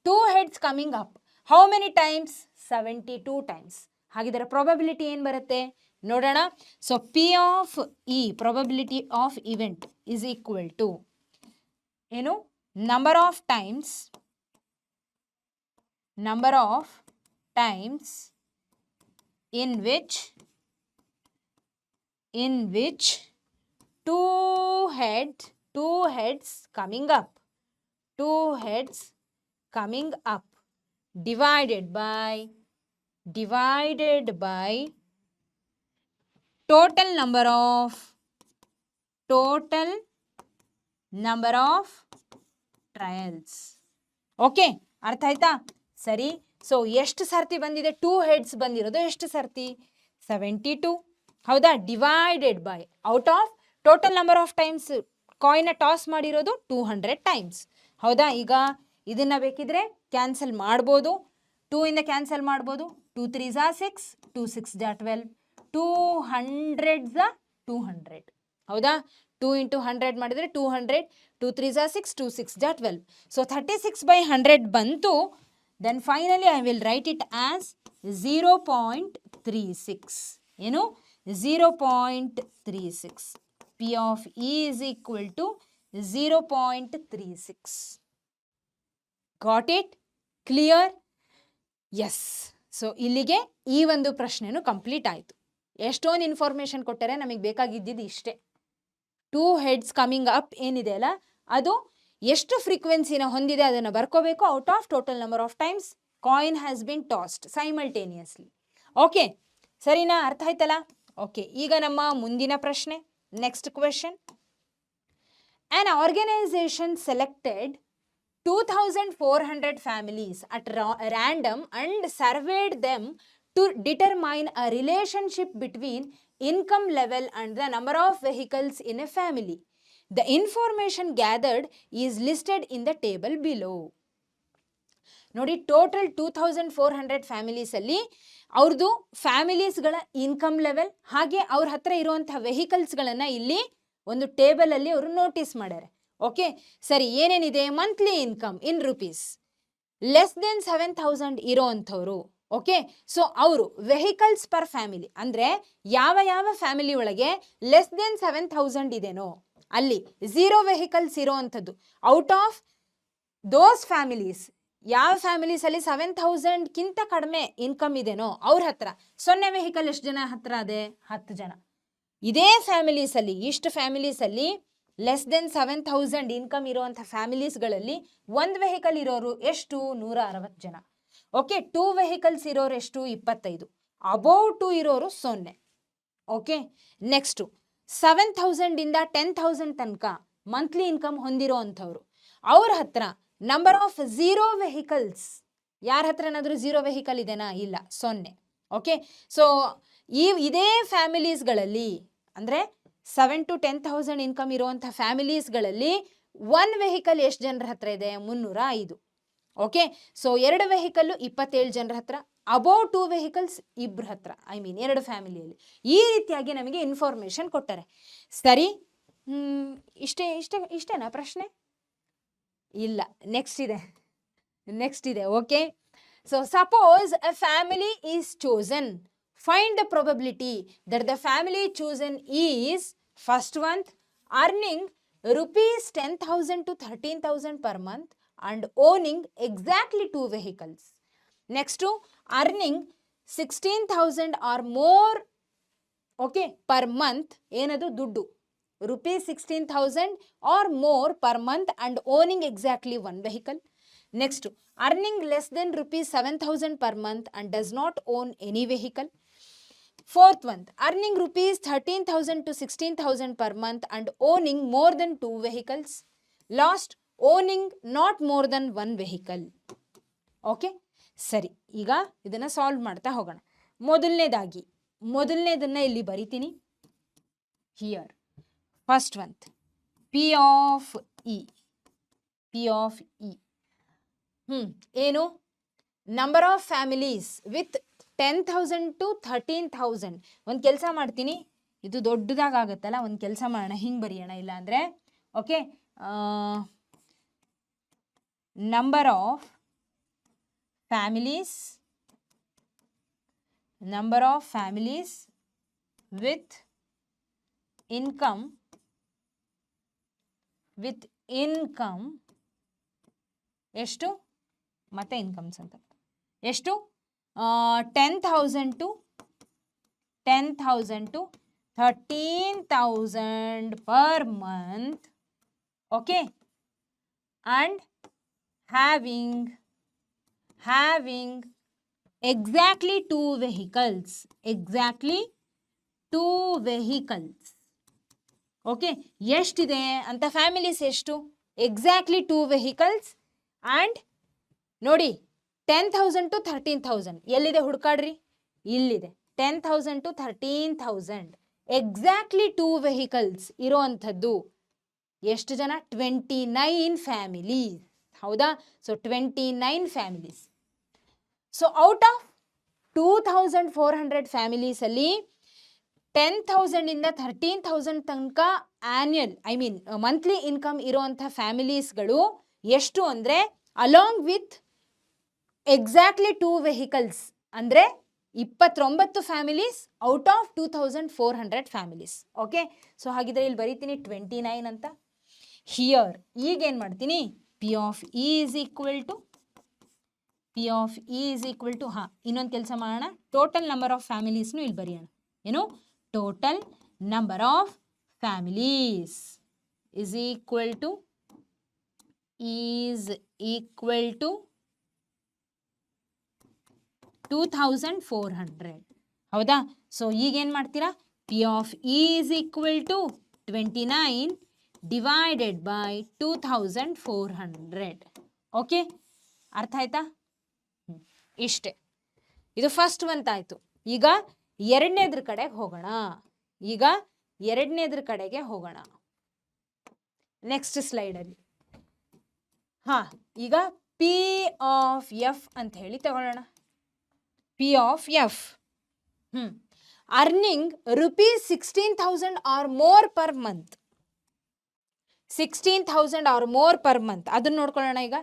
2 heads coming up. How many times? 72 times. ಹಾಗಿದ್ರೆ ಪ್ರಾಬಬಿಲಿಟಿ ಏನು ಬರುತ್ತೆ ನೋಡೋಣ. So P of E, probability of event, is equal to ಏನು? Number of times in which 2 heads coming up divided by total number of trials. Okay, ಅರ್ಥ ಆಯ್ತಾ? ಸರಿ. So ಎಷ್ಟು ಸರ್ತಿ ಬಂದಿದೆ? 2 heads ಬಂದಿರೋದು ಎಷ್ಟು ಸರ್ತಿ? 72. ಹೌದಾ? Divided by out of total number of times ಕಾಯಿನ ಟಾಸ್ ಮಾಡಿರೋದು 200 ಟೈಮ್ಸ್. ಹೌದಾ? ಈಗ ಇದನ್ನ ಬೇಕಿದ್ರೆ ಕ್ಯಾನ್ಸಲ್ ಮಾಡ್ಬೋದು. 2 ಇಂದ ಕ್ಯಾನ್ಸಲ್ ಮಾಡ್ಬೋದು. 2 3s are 6, 2 6s are 12, 2 100s are 200. ಹೌದಾ? 2 into 100 ಮಾಡಿದರೆ 200, 2 3s are 6, 2 6s are 12. So 36/100 ಬಂತು. Then finally I will write it as 0.36. ಏನು? 0.36. P of E is equal to 0.36. Got it? Clear? Yes. So ಇಲ್ಲಿಗೆ ಈ ಒಂದು ಪ್ರಶ್ನೆನೂ complete ಆಯಿತು. ಎಷ್ಟೊಂದು information ಕೊಟ್ಟರೆ ನಮಗೆ ಬೇಕಾಗಿದ್ದಿದ್ದು ಇಷ್ಟೇ. 2 heads ಕಮಿಂಗ್ ಅಪ್ ಏನಿದೆ ಅಲ್ಲ, ಅದು ಎಷ್ಟು ಫ್ರೀಕ್ವೆನ್ಸಿನ ಹೊಂದಿದೆ ಅದನ್ನು ಬರ್ಕೋಬೇಕು. Out of total number of times coin has been tossed simultaneously. Okay, ಸರಿನಾ? ಅರ್ಥ ಆಯ್ತಲ್ಲ? ಓಕೆ, ಈಗ ನಮ್ಮ ಮುಂದಿನ ಪ್ರಶ್ನೆ. Next question. An organisation selected 2400 families at random and surveyed them to determine a relationship between income level and the number of vehicles in a family. The information gathered is listed in the table below. ನೋಡಿ total 2400 ಫ್ಯಾಮಿಲೀಸಲ್ಲಿ ಅವ್ರದ್ದು ಫ್ಯಾಮಿಲೀಸ್ಗಳ income level ಹಾಗೆ ಅವ್ರ ಹತ್ರ ಇರುವಂತಹ ವೆಹಿಕಲ್ಸ್ಗಳನ್ನು ಇಲ್ಲಿ ಒಂದು ಟೇಬಲಲ್ಲಿ ಅವರು notice ಮಾಡ್ಯಾರೆ. ಓಕೆ, ಸರಿ, ಏನೇನಿದೆ? Monthly income in rupees less than 7000 ಇರೋ ಅಂಥವ್ರು. ಓಕೆ, ಸೊ ಅವರು ವೆಹಿಕಲ್ಸ್ ಪರ್ ಫ್ಯಾಮಿಲಿ ಅಂದರೆ ಯಾವ ಯಾವ ಫ್ಯಾಮಿಲಿ ಒಳಗೆ ಲೆಸ್ ದೆನ್ 7000 ಇದೆನೋ ಅಲ್ಲಿ 0 ವೆಹಿಕಲ್ಸ್ ಇರೋ ಅಂಥದ್ದು. ಔಟ್ ಆಫ್ ದೋಸ್ ಫ್ಯಾಮಿಲೀಸ್, ಯಾವ ಫ್ಯಾಮಿಲೀಸಲ್ಲಿ 7000ಗಿಂತ ಕಡಿಮೆ ಇನ್ಕಮ್ ಇದೆನೋ ಅವ್ರ ಹತ್ರ 0 ವೆಹಿಕಲ್ ಎಷ್ಟು ಜನ ಹತ್ರ ಅದೇ? 10 ಜನ. ಇದೇ ಫ್ಯಾಮಿಲೀಸಲ್ಲಿ, ಇಷ್ಟು ಫ್ಯಾಮಿಲೀಸಲ್ಲಿ ಲೆಸ್ ದೆನ್ 7000 ಇನ್ಕಮ್ ಇರುವಂಥ ಫ್ಯಾಮಿಲೀಸ್ಗಳಲ್ಲಿ 1 ವೆಹಿಕಲ್ ಇರೋರು ಎಷ್ಟು? 160 ಜನ. ಓಕೆ, 2 ವೆಹಿಕಲ್ಸ್ ಇರೋರು ಎಷ್ಟು? 25. ಅಬೌವ್ 2 ಇರೋರು 0. ಓಕೆ, ನೆಕ್ಸ್ಟು 7000 ಇಂದ 10,000 ತನಕ ಮಂತ್ಲಿ ಇನ್ಕಮ್ ಹೊಂದಿರೋ ಅಂಥವ್ರು, ಅವ್ರ ಹತ್ರ ನಂಬರ್ ಆಫ್ 0 ವೆಹಿಕಲ್ಸ್. ಯಾರ ಹತ್ರನಾದರೂ 0 ವೆಹಿಕಲ್ ಇದೆನಾ? ಇಲ್ಲ, 0. ಓಕೆ, ಸೊ ಇದೇ ಫ್ಯಾಮಿಲೀಸ್ಗಳಲ್ಲಿ ಅಂದರೆ 7 to 10,000 ಇನ್ಕಮ್ ಇರುವಂಥ ಫ್ಯಾಮಿಲೀಸ್ಗಳಲ್ಲಿ 1 ವೆಹಿಕಲ್ ಎಷ್ಟು ಜನರ ಹತ್ರ ಇದೆ? 305. ಓಕೆ, ಸೊ 2 ವೆಹಿಕಲ್ಲು 27 ಜನರ ಹತ್ರ, ಅಬೌವ್ 2 ವೆಹಿಕಲ್ಸ್ 2 ಹತ್ರ, ಎರಡು ಫ್ಯಾಮಿಲಿಯಲ್ಲಿ. ಈ ರೀತಿಯಾಗಿ ನಮಗೆ ಇನ್ಫಾರ್ಮೇಶನ್ ಕೊಟ್ಟಾರೆ. ಸರಿ, ಇಷ್ಟೇನಾ ಪ್ರಶ್ನೆ? ಇಲ್ಲ, ನೆಕ್ಸ್ಟ್ ಇದೆ. Okay, so suppose a family is chosen, find the probability that the family chosen is first one earning rupees 10,000 to 13,000 per month and owning exactly 2 vehicles. Next, earning 16,000 or more, okay, per month, ಏನದು ದುಡ್ಡು, rupees 16,000 or more per month and owning exactly 1 vehicle. Next, earning less than rupees 7,000 per month and does not own any vehicle. Fourth one, earning rupees 13,000 to 16,000 per month and owning more than 2 vehicles. Last, owning not more than 1 vehicle. Okay, ಸರಿ, ಈಗ ಇದನ್ನು solve ಮಾಡ್ತಾ ಹೋಗೋಣ. ಮೊದಲನೇದನ್ನು ಇಲ್ಲಿ ಬರಿತೀನಿ. Here first one P of E ಏನು? Number of families with 10,000 to 13,000. ಒಂದು ಕೆಲಸ ಮಾಡ್ತೀನಿ, ಇದು ದೊಡ್ಡದಾಗತ್ತಲ್ಲ, ಒಂದು ಕೆಲಸ ಮಾಡೋಣ, ಹಿಂಗೆ ಬರೆಯೋಣ. ಇಲ್ಲ ಅಂದರೆ okay, number of families with income ಎಷ್ಟು? ಮತ್ತೆ ಇನ್ಕಮ್ಸ್ ಅಂತ ಎಷ್ಟು? 10,000 to 13,000 per month. Okay, and having exactly 2 vehicles. Okay, ಎಷ್ಟಿದೆ ಅಂತ ಫ್ಯಾಮಿಲೀಸ್ ಎಷ್ಟು? Exactly 2 vehicles. ಆ್ಯಂಡ್ ನೋಡಿ 10,000 to 13,000 ಎಲ್ಲಿದೆ ಹುಡ್ಕಾಡ್ರಿ? ಇಲ್ಲಿದೆ. 10,000 to 13,000 ಎಕ್ಸಾಕ್ಟ್ಲಿ 2 ವೆಹಿಕಲ್ಸ್ ಇರೋ ಅಂಥದ್ದು ಎಷ್ಟು ಜನ? 29 ಫ್ಯಾಮಿಲೀಸ್. ಹೌದಾ? So 29 families. So out of 2,400 ಫ್ಯಾಮಿಲೀಸಲ್ಲಿ 10,000 ಇಂದ 13,000 ತನಕ ಆನ್ಯಲ್ ಮಂತ್ಲಿ ಇನ್ಕಮ್ ಇರುವಂಥ ಫ್ಯಾಮಿಲೀಸ್ಗಳು ಎಷ್ಟು ಅಂದರೆ ಅಲಾಂಗ್ ವಿತ್ ಎಕ್ಸಾಕ್ಟ್ಲಿ 2 ವೆಹಿಕಲ್ಸ್ ಅಂದರೆ 29 families out of 2,400 families. Okay, so ಹಾಗಿದ್ರೆ ಇಲ್ಲಿ ಬರೀತೀನಿ 29 ಅಂತ. ಹಿಯರ್ ಈಗೇನು ಮಾಡ್ತೀನಿ? P of E is equal to ಇನ್ನೊಂದು ಕೆಲಸ ಮಾಡೋಣ, ಟೋಟಲ್ ನಂಬರ್ ಆಫ್ ಫ್ಯಾಮಿಲೀಸ್ನು ಇಲ್ಲಿ ಬರೆಯೋಣ. ಏನು? Total number of families is equal to 2,400. ಹೌದಾ? ಸೊ ಈಗೇನು ಮಾಡ್ತೀರಾ? P of E is equal to 29 divided by 2,400. Okay, ಅರ್ಥ ಆಯ್ತಾ? ಇಷ್ಟೇ. ಇದು ಫಸ್ಟ್ ಒಂತಾಯಿತು. ಈಗ ಎರಡನೇದ್ರ ಕಡೆಗೆ ಹೋಗೋಣ. ನೆಕ್ಸ್ಟ್ ಸ್ಲೈಡಲ್ಲಿ ಈಗ ಪಿ ಆಫ್ ಎಫ್ ಅಂತ ಹೇಳಿ ತಗೊಳ್ಳೋಣ. P of F earning rupees 16,000 or more per month. 16,000 or more per month ಅದನ್ನ ನೋಡ್ಕೊಳ್ಳೋಣ. ಈಗ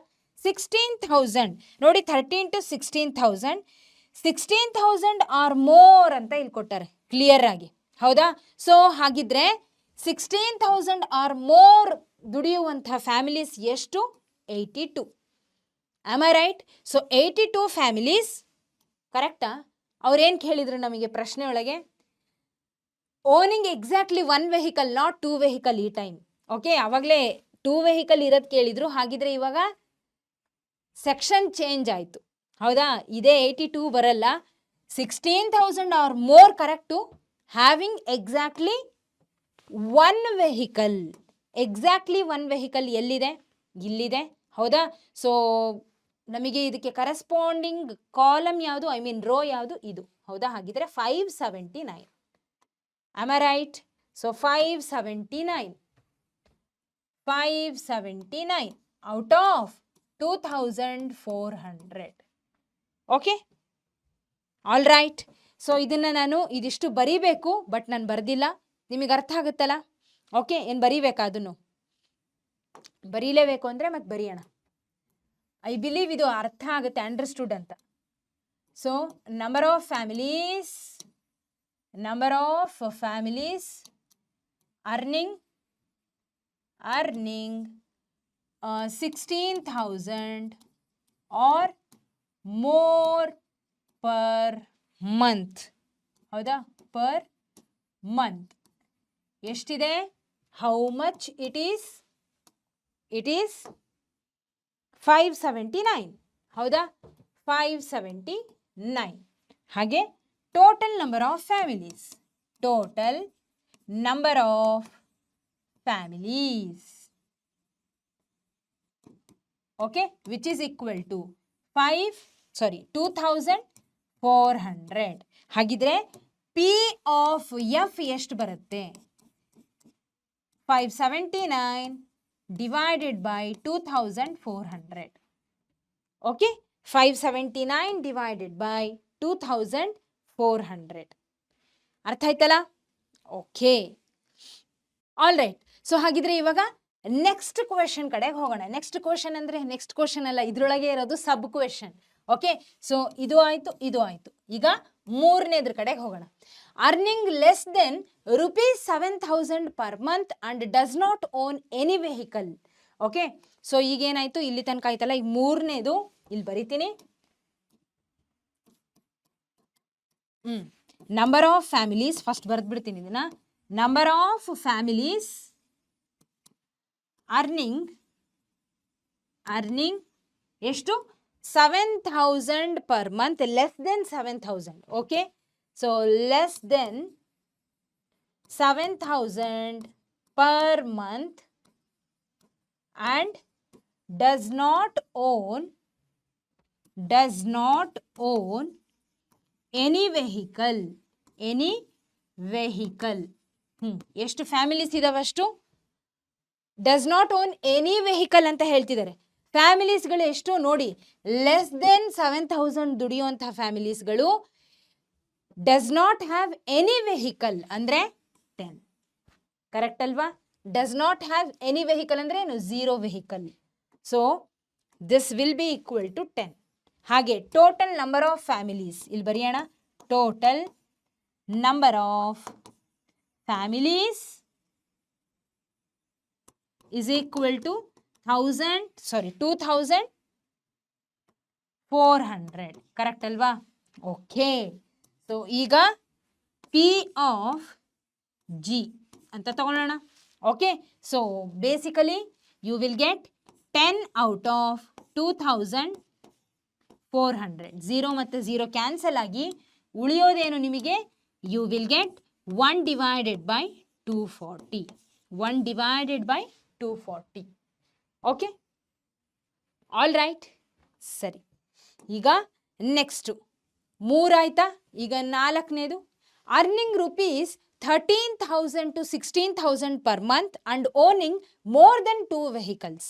16,000 ನೋಡಿ, 13 to 16,000, 16,000 ಆರ್ ಮೋರ್ ಅಂತ ಇಲ್ಲಿ ಕೊಟ್ಟಾರೆ ಕ್ಲಿಯರ್ ಆಗಿ, ಹೌದಾ? ಸೊ ಹಾಗಿದ್ರೆ 16,000 ಆರ್ ಮೋರ್ ದುಡಿಯುವಂಥ ಫ್ಯಾಮಿಲೀಸ್ ಎಷ್ಟು? 82. Am I right? So 82 families ಕರೆಕ್ಟಾ? ಅವ್ರೇನು ಕೇಳಿದ್ರು ನಮಗೆ ಪ್ರಶ್ನೆ ಒಳಗೆ? Owning exactly 1 vehicle, not 2 vehicle ಈ ಟೈಮ್. ಓಕೆ, ಆವಾಗಲೇ 2 ವೆಹಿಕಲ್ ಇರೋದು ಕೇಳಿದ್ರು. ಹಾಗಿದ್ರೆ ಇವಾಗ ಸೆಕ್ಷನ್ ಚೇಂಜ್ ಆಯಿತು, ಹೌದಾ? ಇದೇ 82 ಬರಲ್ಲ, 16,000 or more correct. Having exactly 1 vehicle. Exactly 1 vehicle ಎಲ್ಲಿದೆ? ಇಲ್ಲಿದೆ, ಹೌದಾ? ಸೊ ನಮಗೆ ಇದಕ್ಕೆ ಕರೆಸ್ಪಾಂಡಿಂಗ್ ಕಾಲಮ್ ಯಾವುದು, ಐ ಮೀನ್ ರೋ ಯಾವುದು? ಇದು, ಹೌದಾ? ಹಾಗಿದ್ರೆ 579. Am I right? So 579 out of 2,400. Okay, all right. So ಇದನ್ನು ನಾನು ಇದಿಷ್ಟು ಬರೀಬೇಕು, ಬಟ್ ನಾನು ಬರ್ದಿಲ್ಲ. ನಿಮಗೆ ಅರ್ಥ ಆಗುತ್ತಲ್ಲ? ಓಕೆ, ಏನು ಬರೀಬೇಕಾ? ಅದನ್ನು ಬರೀಲೇಬೇಕು ಅಂದರೆ ಮತ್ತೆ ಬರೆಯೋಣ. ಐ ಬಿಲೀವ್ ಇದು ಅರ್ಥ ಆಗುತ್ತೆ, ಅಂಡರ್ಸ್ಟುಡ್ ಅಂತ. So number of families earning 16,000 or more per month, ಹೌದಾ? ಪರ್ ಮಂತ್ ಎಷ್ಟಿದೆ? How much it is? It is 579, ಹೌದಾ? 579. ಹಾಗೆ total number of families, okay, which is equal to 2,400. ಹಾಗಿದ್ರೆ ಪಿ ಆಫ್ ಎಫ್ ಎಷ್ಟು ಬರುತ್ತೆ? 579 divided by 2,400. Okay, 579 divided by 2,400. ಅರ್ಥ ಆಯ್ತಲ್ಲ? Okay, all right. So ಹಾಗಿದ್ರೆ ಇವಾಗ ನೆಕ್ಸ್ಟ್ ಕ್ವೆಶನ್ ಕಡೆಗೆ ಹೋಗೋಣ. ನೆಕ್ಸ್ಟ್ ಕ್ವೆಶನ್ ಅಂದರೆ ನೆಕ್ಸ್ಟ್ ಕ್ವೆಶನ್ ಅಲ್ಲ, ಇದರೊಳಗೆ ಇರೋದು ಸಬ್ ಕ್ವೆಶನ್. ಓಕೆ, ಸೊ ಇದು ಆಯಿತು, ಇದು ಆಯಿತು. ಈಗ ಮೂರನೇದ್ರ ಕಡೆಗೆ ಹೋಗೋಣ. Earning less than rupees 7,000 per month and does not own any vehicle. Okay, so ಈಗೇನಾಯಿತು? ಇಲ್ಲಿ ತನಕ ಆಯ್ತಲ್ಲ. ಈಗ ಮೂರನೇದು ಇಲ್ಲಿ ಬರಿತೀನಿ. ನಂಬರ್ ಆಫ್ ಫ್ಯಾಮಿಲೀಸ್ ಫಸ್ಟ್ ಬರೆದ್ಬಿಡ್ತೀನಿ ಇದನ್ನ. ನಂಬರ್ ಆಫ್ ಫ್ಯಾಮಿಲೀಸ್ ಅರ್ನಿಂಗ್ ಎಷ್ಟು? 7,000 per month, less than 7,000. Okay, so less than 7,000 per month and does not own any vehicle. ಎಷ್ಟು ಫ್ಯಾಮಿಲೀಸ್ ಇದಾವಷ್ಟು? Does not own any vehicle ಅಂತ ಹೇಳ್ತಿದ್ದಾರೆ. ಫ್ಯಾಮಿಲೀಸ್ಗಳು ಎಷ್ಟು ನೋಡಿ? ಲೆಸ್ ದೆನ್ 7,000 ದುಡಿಯುವಂತಹ ಫ್ಯಾಮಿಲೀಸ್ಗಳು, does not have any vehicle ಅಂದರೆ 10. ಕರೆಕ್ಟ್ ಅಲ್ವಾ? Does not have any vehicle ಅಂದರೆ ಏನು? 0 vehicle. So this will be equal to 10. ಹಾಗೆ ಟೋಟಲ್ ನಂಬರ್ ಆಫ್ ಫ್ಯಾಮಿಲೀಸ್ ಇಲ್ಲಿ ಬರೆಯೋಣ. Total number of families is equal to 2,400. Correct ಅಲ್ವಾ? ಓಕೆ, ಸೊ ಈಗ P of G ಅಂತ ತಗೊಳ್ಳೋಣ. Okay, so basically you will get 10 out of 2,400. 0 ಮತ್ತು 0 cancel ಆಗಿ ಉಳಿಯೋದೇನು ನಿಮಗೆ? You will get 1 divided by 240. 1 divided by 240. Okay, all right. ಸರಿ, ಈಗ next 3 ಆಯ್ತಾ? ಈಗ 4ನೇದು earning rupees 13,000 to 16,000 per month and owning more than 2 vehicles.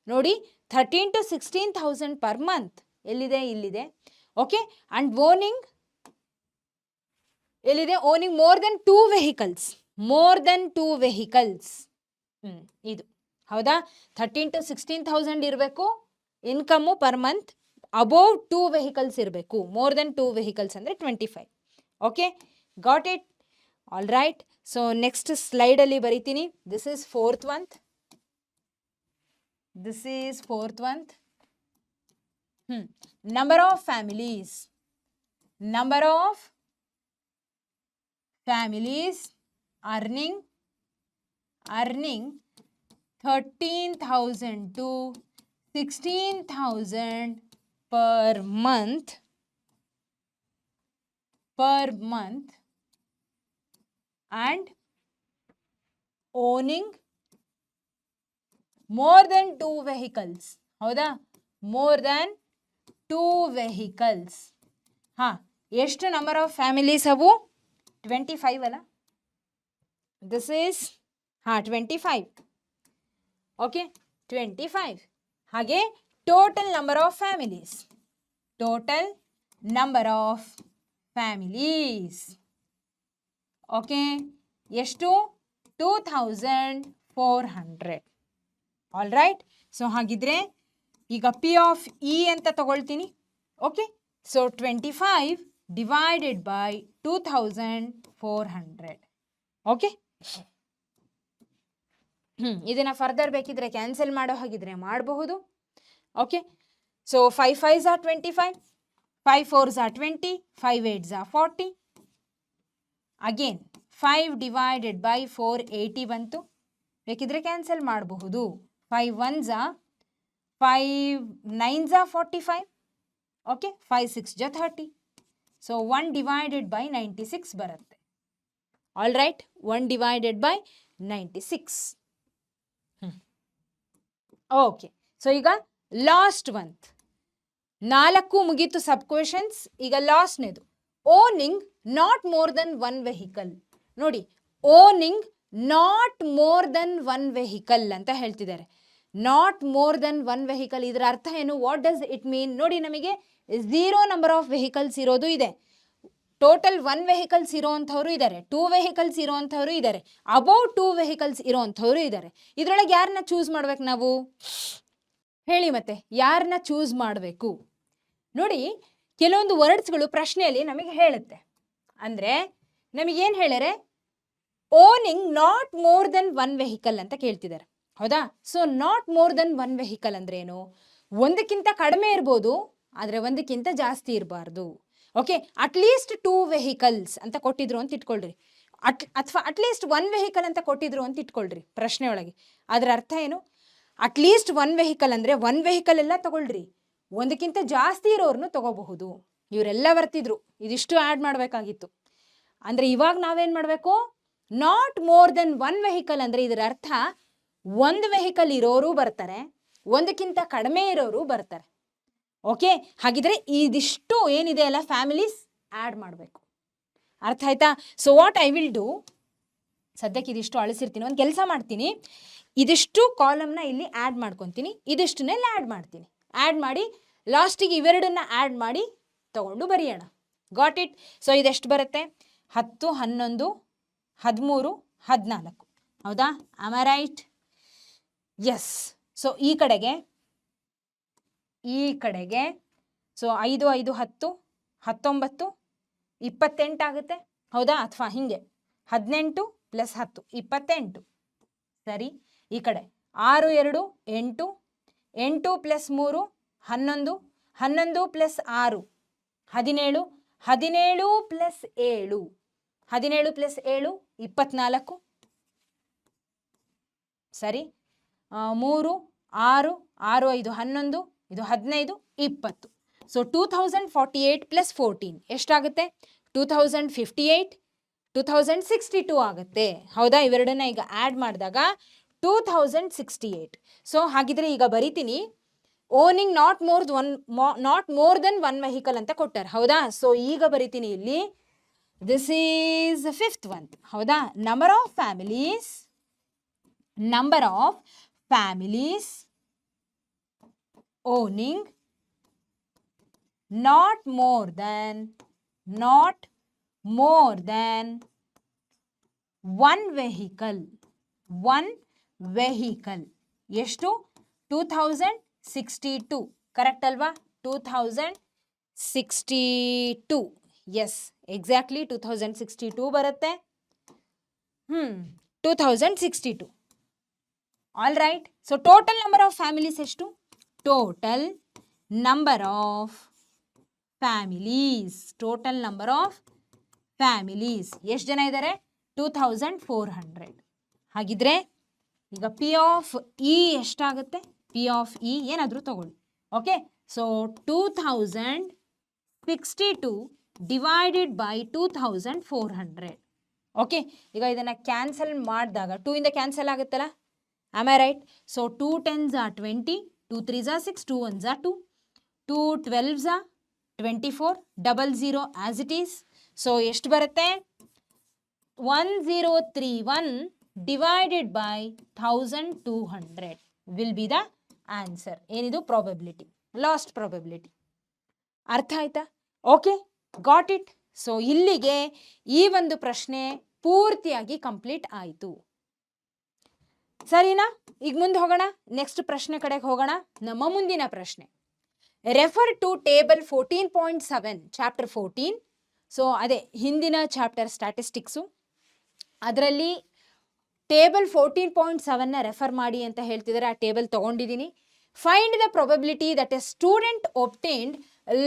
ನೋಡಿ, 13 to 16,000 ಪರ್ ಮಂತ್ ಎಲ್ಲಿದೆ, ಇಲ್ಲಿದೆ. ಓಕೆ, ಅಂಡ್ ಓನಿಂಗ್ ಎಲ್ಲಿದೆ, owning more than 2 vehicles, more than 2 vehicles. ಇದು ಹೌದಾ, 13 to 16,000 ಇರಬೇಕು income per month, above 2 vehicles ಇರಬೇಕು, ಮೋರ್ ದೆನ್ 2 ವೆಹಿಕಲ್ಸ್ ಅಂದರೆ 25. Okay, got it, all right. So next ಸ್ಲೈಡಲ್ಲಿ ಬರಿತೀನಿ. This is fourth month, this is fourth month. Number of families earning 13,000 to 16,000 per month and owning more than 2 vehicles. ಹೌದಾ, more than 2 vehicles. ಎಷ್ಟು number of families ಅವು? 25 ಅಲ್ಲ, this is 25. Okay, 25. ಹಾಗೆ total number of families, okay, ಎಷ್ಟು? 2,400. All right. So ಹಾಗಿದ್ರೆ ಈಗ P of E ಅಂತ ತಗೊಳ್ತೀನಿ. Okay, so 25 divided by 2,400. Okay, ಇದನ್ನು ಫರ್ದರ್ ಬೇಕಿದ್ರೆ ಕ್ಯಾನ್ಸಲ್ ಮಾಡೋ ಹಾಗಿದ್ರೆ ಮಾಡಬಹುದು. Okay, so 5 5s are 25, 5 4s are 20, 5 8s are 40. Again 5 divided by 480 ಬಂತು, ಬೇಕಿದ್ರೆ ಕ್ಯಾನ್ಸಲ್ ಮಾಡಬಹುದು. 5 1s are 5 9s are 45. Okay, 5 6 ಜ 30. ಸೊ 1 ಡಿವೈಡೆಡ್ ಬೈ 96 ಬರುತ್ತೆ. All right, 1 divided by 96. Okay, so ಈಗ ಲಾಸ್ಟ್ ಮಂತ್ 4 ಮುಗೀತು ಸಬ್ ಕ್ವೆಶನ್ಸ್. ಈಗ ಲಾಸ್ಟ್ನೇದು, owning not more than 1 vehicle. ನೋಡಿ, owning not more than 1 vehicle ಅಂತ ಹೇಳ್ತಿದ್ದಾರೆ. ನಾಟ್ ಮೋರ್ ದೆನ್ 1 ವೆಹಿಕಲ್, ಇದರ ಅರ್ಥ ಏನು? What does it mean? ನೋಡಿ, ನಮಗೆ 0 ನಂಬರ್ ಆಫ್ ವೆಹಿಕಲ್ಸ್ ಇರೋದು ಇದೆ, ಟೋಟಲ್ 1 ವೆಹಿಕಲ್ಸ್ ಇರೋವಂಥವ್ರು ಇದ್ದಾರೆ, 2 ವೆಹಿಕಲ್ಸ್ ಇರೋವಂಥವ್ರು ಇದ್ದಾರೆ, ಅಬೌವ್ 2 ವೆಹಿಕಲ್ಸ್ ಇರೋವಂಥವ್ರು ಇದ್ದಾರೆ. ಇದರೊಳಗೆ ಯಾರನ್ನ ಚೂಸ್ ಮಾಡ್ಬೇಕು ನಾವು? ಹೇಳಿ ಮತ್ತೆ, ಯಾರನ್ನ ಚೂಸ್ ಮಾಡಬೇಕು? ನೋಡಿ, ಕೆಲವೊಂದು ವರ್ಡ್ಸ್ಗಳು ಪ್ರಶ್ನೆಯಲ್ಲಿ ನಮಗೆ ಹೇಳುತ್ತೆ. ಅಂದರೆ ನಮಗೇನು ಹೇಳ್ಯಾರೆ? Owning not more than 1 vehicle ಅಂತ ಕೇಳ್ತಿದ್ದಾರೆ. ಹೌದಾ? So not more than 1 vehicle ಅಂದ್ರೆ ಏನು? ಒಂದಕ್ಕಿಂತ ಕಡಿಮೆ ಇರ್ಬೋದು, ಆದರೆ ಒಂದಕ್ಕಿಂತ ಜಾಸ್ತಿ ಇರಬಾರ್ದು. ಓಕೆ, ಅಟ್ಲೀಸ್ಟ್ 2 ವೆಹಿಕಲ್ಸ್ ಅಂತ ಕೊಟ್ಟಿದ್ರು ಅಂತ ಇಟ್ಕೊಳ್ರಿ, ಅಥವಾ ಅಟ್ಲೀಸ್ಟ್ 1 ವೆಹಿಕಲ್ ಅಂತ ಕೊಟ್ಟಿದ್ರು ಅಂತ ಇಟ್ಕೊಳ್ರಿ ಪ್ರಶ್ನೆ ಒಳಗೆ. ಅದರ ಅರ್ಥ ಏನು? ಅಟ್ಲೀಸ್ಟ್ 1 ವೆಹಿಕಲ್ ಅಂದರೆ 1 ವೆಹಿಕಲ್ ಎಲ್ಲ ತಗೊಳ್ರಿ, ಒಂದಕ್ಕಿಂತ ಜಾಸ್ತಿ ಇರೋರ್ನು ತಗೋಬಹುದು. ಇವರೆಲ್ಲ ಬರ್ತಿದ್ರು, ಇದಿಷ್ಟು ಆ್ಯಡ್ ಮಾಡಬೇಕಾಗಿತ್ತು. ಅಂದರೆ ಇವಾಗ ನಾವೇನು ಮಾಡಬೇಕು? ನಾಟ್ ಮೋರ್ ದೆನ್ 1 ವೆಹಿಕಲ್ ಅಂದರೆ ಇದರ ಅರ್ಥ 1 ವೆಹಿಕಲ್ ಇರೋರು ಬರ್ತಾರೆ, ಒಂದಕ್ಕಿಂತ ಕಡಿಮೆ ಇರೋರು ಬರ್ತಾರೆ. ಓಕೆ, ಹಾಗಿದ್ರೆ ಇದಿಷ್ಟು ಏನಿದೆ ಅಲ್ಲ ಫ್ಯಾಮಿಲೀಸ್ ಆ್ಯಡ್ ಮಾಡಬೇಕು. ಅರ್ಥ ಆಯ್ತಾ? So what I will do, ಸದ್ಯಕ್ಕೆ ಇದಿಷ್ಟು ಅಳಿಸಿರ್ತೀನಿ, ಒಂದು ಕೆಲಸ ಮಾಡ್ತೀನಿ, ಇದಿಷ್ಟು ಕಾಲಮ್ನ ಇಲ್ಲಿ ಆ್ಯಡ್ ಮಾಡ್ಕೊತೀನಿ, ಇದಿಷ್ಟನ್ನೆಲ್ಲ ಆ್ಯಡ್ ಮಾಡ್ತೀನಿ. ಆ್ಯಡ್ ಮಾಡಿ ಲಾಸ್ಟಿಗೆ ಇವೆರಡನ್ನ ಆ್ಯಡ್ ಮಾಡಿ ತಗೊಂಡು ಬರೆಯೋಣ. Got it? ಸೊ ಇದೆಷ್ಟು ಬರುತ್ತೆ? 10 11 13 14. ಹೌದಾ? Am I right? Yes. So ಈ ಕಡೆಗೆ ಸೊ 5 5 10 19 28 ಆಗುತ್ತೆ. ಹೌದಾ? ಅಥವಾ ಹಿಂಗೆ 18 + 10 28. ಸರಿ. ಈ ಕಡೆ 6 2 8 8 + 3 11 11 + 6 17 17 + 7 17 + 7 24. ಸರಿ. 3 6 6 5 11 ಇದು 15 20. ಸೊ 2048 + 14 ಎಷ್ಟಾಗುತ್ತೆ? 2058 2062 ಆಗುತ್ತೆ. ಹೌದಾ? ಇವೆರಡನ್ನ ಈಗ ಆ್ಯಡ್ ಮಾಡಿದಾಗ 2068. ಸೊ ಹಾಗಿದ್ರೆ ಈಗ ಬರಿತೀನಿ, owning not more than 1 vehicle ಅಂತ ಕೊಟ್ಟಾರೆ. ಹೌದಾ? ಸೊ ಈಗ ಬರಿತೀನಿ ಇಲ್ಲಿ, ದಿಸ್ ಈಸ್ 5th ಮಂತ್. ಹೌದಾ? Number of families owning not more than one vehicle. ಎಷ್ಟು? 2062 ಕರೆಕ್ಟ್ ಅಲ್ವಾ? 2062 ಎಸ್, ಎಕ್ಸಾಕ್ಟ್ಲಿ 2062 ಬರುತ್ತೆ. 2062 all right. So total number of families ಎಷ್ಟು? ಟೋಟಲ್ ನಂಬರ್ ಆಫ್ ಫ್ಯಾಮಿಲೀಸ್ ಎಷ್ಟು ಜನ ಇದ್ದಾರೆ? 2400. ಹಾಗಿದ್ರೆ ಈಗ ಪಿ ಆಫ್ ಇ ಎಷ್ಟಾಗುತ್ತೆ? ಪಿ ಆಫ್ ಇ ಏನಾದರೂ ತಗೊಳ್ಳಿ. Okay, so 2062 divided by 2400. Okay, ಈಗ ಇದನ್ನು ಕ್ಯಾನ್ಸಲ್ ಮಾಡಿದಾಗ 2 ಇಂದ ಕ್ಯಾನ್ಸಲ್ ಆಗುತ್ತಲ್ಲ, am I right? So 2 10s are 20, 2 3s are 6, 2 1s are 2, 2 12s are 24, 00 as it is. So ಎಷ್ಟು ಬರುತ್ತೆ? 1031 divided by 1200 will be the answer. ಏನಿದು? Probability, last probability. ಅರ್ಥ ಆಯ್ತಾ? Okay, got it. ಸೊ ಇಲ್ಲಿಗೆ ಈ ಒಂದು ಪ್ರಶ್ನೆ ಪೂರ್ತಿಯಾಗಿ ಕಂಪ್ಲೀಟ್ ಆಯಿತು. ಸರಿನಾ? ಈಗ ಮುಂದೆ ಹೋಗೋಣ, ನೆಕ್ಸ್ಟ್ ಪ್ರಶ್ನೆ ಕಡೆಗೆ ಹೋಗೋಣ. ನಮ್ಮ ಮುಂದಿನ ಪ್ರಶ್ನೆ, refer to table 14.7 chapter 14. So ಅದೇ ಹಿಂದಿನ ಚಾಪ್ಟರ್ ಸ್ಟ್ಯಾಟಿಸ್ಟಿಕ್ಸು, ಅದರಲ್ಲಿ ಟೇಬಲ್ 14.7ನ ರೆಫರ್ ಮಾಡಿ ಅಂತ ಹೇಳ್ತಿದ್ದಾರೆ. ಆ ಟೇಬಲ್ ತೊಗೊಂಡಿದ್ದೀನಿ. Find the probability that a student obtained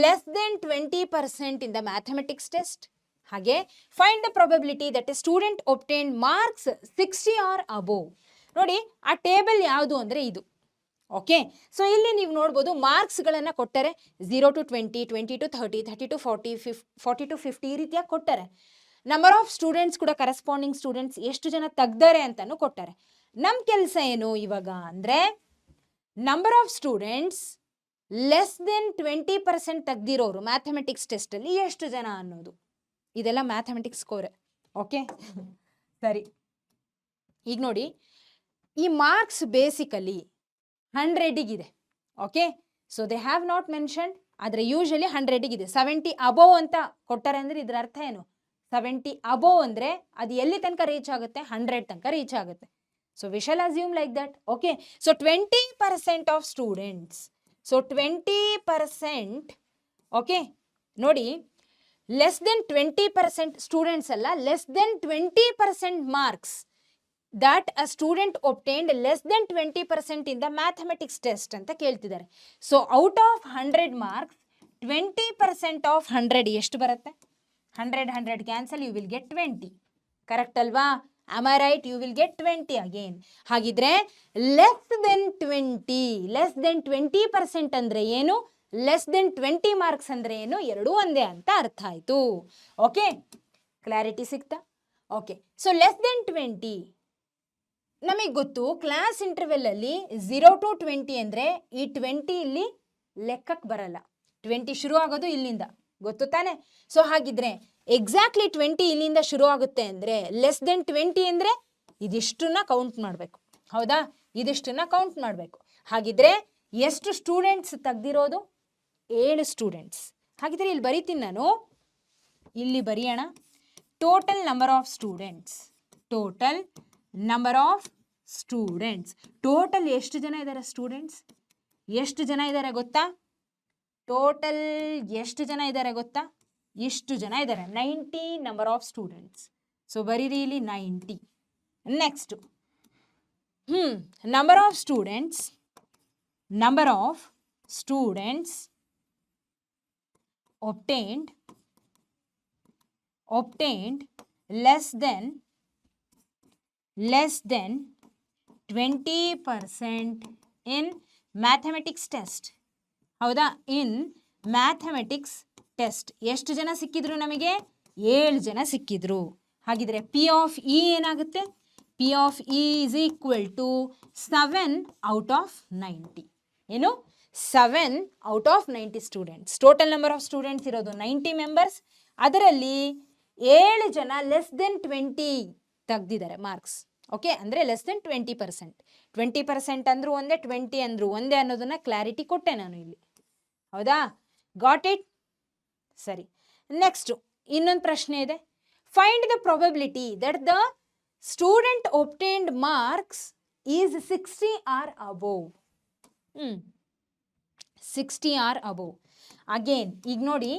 less than 20% in the mathematics test. ಹಾಗೆ find the probability that a student obtained marks 60 or above. ನೋಡಿ, ಆ ಟೇಬಲ್ ಯಾವುದು ಅಂದರೆ ಇದು. ಓಕೆ, ಸೊ ಇಲ್ಲಿ ನೀವು ನೋಡ್ಬೋದು ಮಾರ್ಕ್ಸ್ಗಳನ್ನು ಕೊಟ್ಟರೆ 0 to 20, 20 to 30, 30 to 40, 40 to 50 ಈ ರೀತಿಯಾಗಿ ಕೊಟ್ಟರೆ. ನಂಬರ್ ಆಫ್ ಸ್ಟೂಡೆಂಟ್ಸ್ ಕೂಡ ಕರೆಸ್ಪಾಂಡಿಂಗ್ ಸ್ಟೂಡೆಂಟ್ಸ್ ಎಷ್ಟು ಜನ ತೆಗ್ದಾರೆ ಅಂತಲೂ ಕೊಟ್ಟಾರೆ. ನಮ್ಮ ಕೆಲಸ ಏನು ಇವಾಗ ಅಂದರೆ number of students less than 20% ತೆಗ್ದಿರೋರು ಮ್ಯಾಥಮೆಟಿಕ್ಸ್ ಟೆಸ್ಟಲ್ಲಿ ಎಷ್ಟು ಜನ ಅನ್ನೋದು. ಇದೆಲ್ಲ ಮ್ಯಾಥಮೆಟಿಕ್ಸ್ ಸ್ಕೋರ್. ಓಕೆ, ಸರಿ. ಈಗ ನೋಡಿ, ಈ ಮಾರ್ಕ್ಸ್ ಬೇಸಿಕಲಿ 100ಗಿದೆ. Okay, so they have not mentioned, ಆದರೆ ಯೂಶಲಿ 100ಗಿದೆ. 70 ಅಬೋವ್ ಅಂತ ಕೊಟ್ಟಾರೆ ಅಂದರೆ ಇದರ ಅರ್ಥ ಏನು? 70 ಅಬೋವ್ ಅಂದರೆ ಅದು ಎಲ್ಲಿ ತನಕ ರೀಚ್ ಆಗುತ್ತೆ? 100 ತನಕ ರೀಚ್ ಆಗುತ್ತೆ. So we shall assume like that. Okay, so 20% of students. So 20%, okay ನೋಡಿ, ಲೆಸ್ ದೆನ್ 20% ಸ್ಟೂಡೆಂಟ್ಸ್ ಅಲ್ಲ, less than 20% marks that a student obtained less than 20% in the mathematics test ಅಂತ ಕೇಳ್ತಿದ್ದಾರೆ. So out of 100 marks 20% of 100 ಎಷ್ಟು ಬರುತ್ತೆ? 100 cancel, you will get 20. Correct ಅಲ್ವಾ? Am I right? You will get 20 again. ಹಾಗಿದ್ರೆ less than 20% ಅಂದರೆ ಏನು? Less than 20 marks ಅಂದರೆ ಏನು? ಎರಡೂ ಒಂದೇ ಅಂತ ಅರ್ಥ ಆಯಿತು. ಓಕೆ, ಕ್ಲಾರಿಟಿ ಸಿಗ್ತಾ? ಓಕೆ, ಸೊ ಲೆಸ್ ದೆನ್ 20 ನಮಗೆ ಗೊತ್ತು. ಕ್ಲಾಸ್ ಇಂಟರ್ವೆಲ್ಲಲ್ಲಿ 0 to 20 ಅಂದರೆ ಈ 20 ಇಲ್ಲಿ ಲೆಕ್ಕಕ್ಕೆ ಬರಲ್ಲ. 20 ಶುರು ಆಗೋದು ಇಲ್ಲಿಂದ, ಗೊತ್ತು ತಾನೆ? ಸೊ ಹಾಗಿದ್ರೆ ಎಕ್ಸಾಕ್ಟ್ಲಿ 20 ಇಲ್ಲಿಂದ ಶುರು ಆಗುತ್ತೆ ಅಂದರೆ ಲೆಸ್ ದೆನ್ 20 ಅಂದರೆ ಇದಿಷ್ಟನ್ನ ಕೌಂಟ್ ಮಾಡಬೇಕು. ಹೌದಾ? ಇದಿಷ್ಟನ್ನ ಕೌಂಟ್ ಮಾಡಬೇಕು. ಹಾಗಿದ್ರೆ ಎಷ್ಟು ಸ್ಟೂಡೆಂಟ್ಸ್ ತೆಗ್ದಿರೋದು? 7 ಸ್ಟೂಡೆಂಟ್ಸ್. ಹಾಗಿದ್ರೆ ಇಲ್ಲಿ ಬರೀತೀನಿ ನಾನು, ಇಲ್ಲಿ ಬರೆಯೋಣ. Total number of students, total number of students. Total ಎಷ್ಟು ಜನ ಇದ್ದಾರೆ ಸ್ಟೂಡೆಂಟ್ಸ್? ಎಷ್ಟು ಜನ ಇದ್ದಾರೆ ಗೊತ್ತಾ? ಟೋಟಲ್ ಎಷ್ಟು ಜನ ಇದ್ದಾರೆ ಗೊತ್ತಾ? ಇಷ್ಟು ಜನ ಇದ್ದಾರೆ. 90 ನಂಬರ್ ಆಫ್ ಸ್ಟೂಡೆಂಟ್ಸ್. ಸೊ ಬರೀರಿ ಇಲ್ಲಿ 90. Next number of students, number of students obtained less than 20% in mathematics test. ಹೌದಾ? ಇನ್ ಮ್ಯಾಥಮೆಟಿಕ್ಸ್ ಟೆಸ್ಟ್ ಎಷ್ಟು ಜನ ಸಿಕ್ಕಿದ್ರು ನಮಗೆ? 7 ಜನ ಸಿಕ್ಕಿದ್ರು. ಹಾಗಿದ್ರೆ ಪಿ ಆಫ್ ಇ ಏನಾಗುತ್ತೆ? P of E is equal to 7 out of 90. ಏನು? 7 out of 90 students. Total number of students ಇರೋದು 90 ಮೆಂಬರ್ಸ್. ಅದರಲ್ಲಿ 7 ಜನ ಲೆಸ್ ದೆನ್ 20 ತೆಗ್ದಿದ್ದಾರೆ ಮಾರ್ಕ್ಸ್. ಓಕೆ, ಅಂದರೆ ಲೆಸ್ ದೆನ್ 20%. 20% ಅಂದರೂ ಒಂದೇ, 20 ಅಂದರೂ ಒಂದೇ ಅನ್ನೋದನ್ನ ಕ್ಲಾರಿಟಿ ಕೊಟ್ಟೆ ನಾನು ಇಲ್ಲಿ. ಹೌದಾ? Got it? ಸರಿ. ನೆಕ್ಸ್ಟು ಇನ್ನೊಂದು ಪ್ರಶ್ನೆ ಇದೆ. Find the probability that the student obtained marks is 60 or above. 60 or above. Again ಈಗ ನೋಡಿ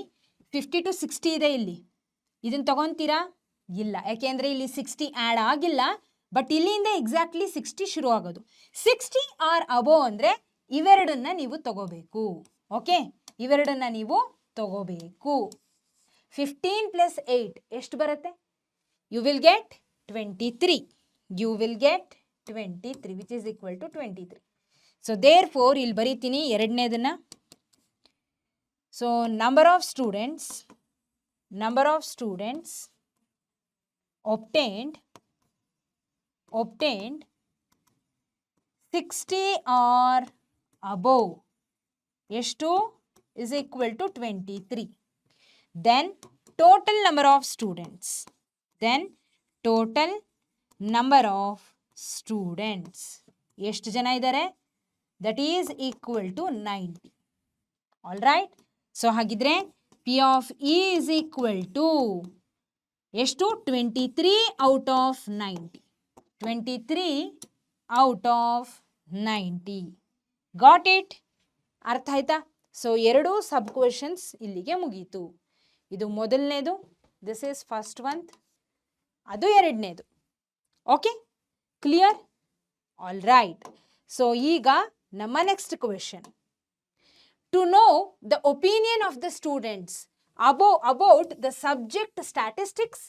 50 to 60 ಇದೆ ಇಲ್ಲಿ. ಇದನ್ನು ತಗೊತೀರಾ? ಇಲ್ಲ, ಯಾಕೆಂದರೆ ಇಲ್ಲಿ 60 ಆ್ಯಡ್ ಆಗಿಲ್ಲ. ಬಟ್ ಇಲ್ಲಿಂದ ಎಕ್ಸಾಕ್ಟ್ಲಿ 60 ಶುರು ಆಗೋದು. 60 ಆರ್ ಅಬೋವ್ ಅಂದರೆ ಇವೆರಡನ್ನ ನೀವು ತಗೋಬೇಕು. ಓಕೆ, ಇವೆರಡನ್ನ ನೀವು ತಗೋಬೇಕು. 15 + 8 ಎಷ್ಟು ಬರುತ್ತೆ? You will get 23. You will get 23 which is equal to 23. So therefore ಇಲ್ಲಿ ಬರೀತೀನಿ ಎರಡನೇದನ್ನ. ಸೊ number of students obtained 60 or above ಎಷ್ಟು is equal to 23. Then total number of students ಎಷ್ಟು ಜನ ಇದ್ದಾರೆ? that is equal to 90. all right, so ಹಾಗಿದ್ರೆ P of E is equal to ಎಷ್ಟು? 23 out of 90. 23 out of 90. Got it? ಅರ್ಥ ಆಯ್ತಾ? So ಎರಡು ಸಬ್ questions ಇಲ್ಲಿಗೆ ಮುಗೀತು. ಇದು ಮೊದಲನೇದು, ದಿಸ್ ಈಸ್ ಫಸ್ಟ್ ಒನ್, ಅದು ಎರಡನೇದು. Okay, clear? All right. So ಈಗ ನಮ್ಮ next question. To know the opinion of the students about the subject statistics,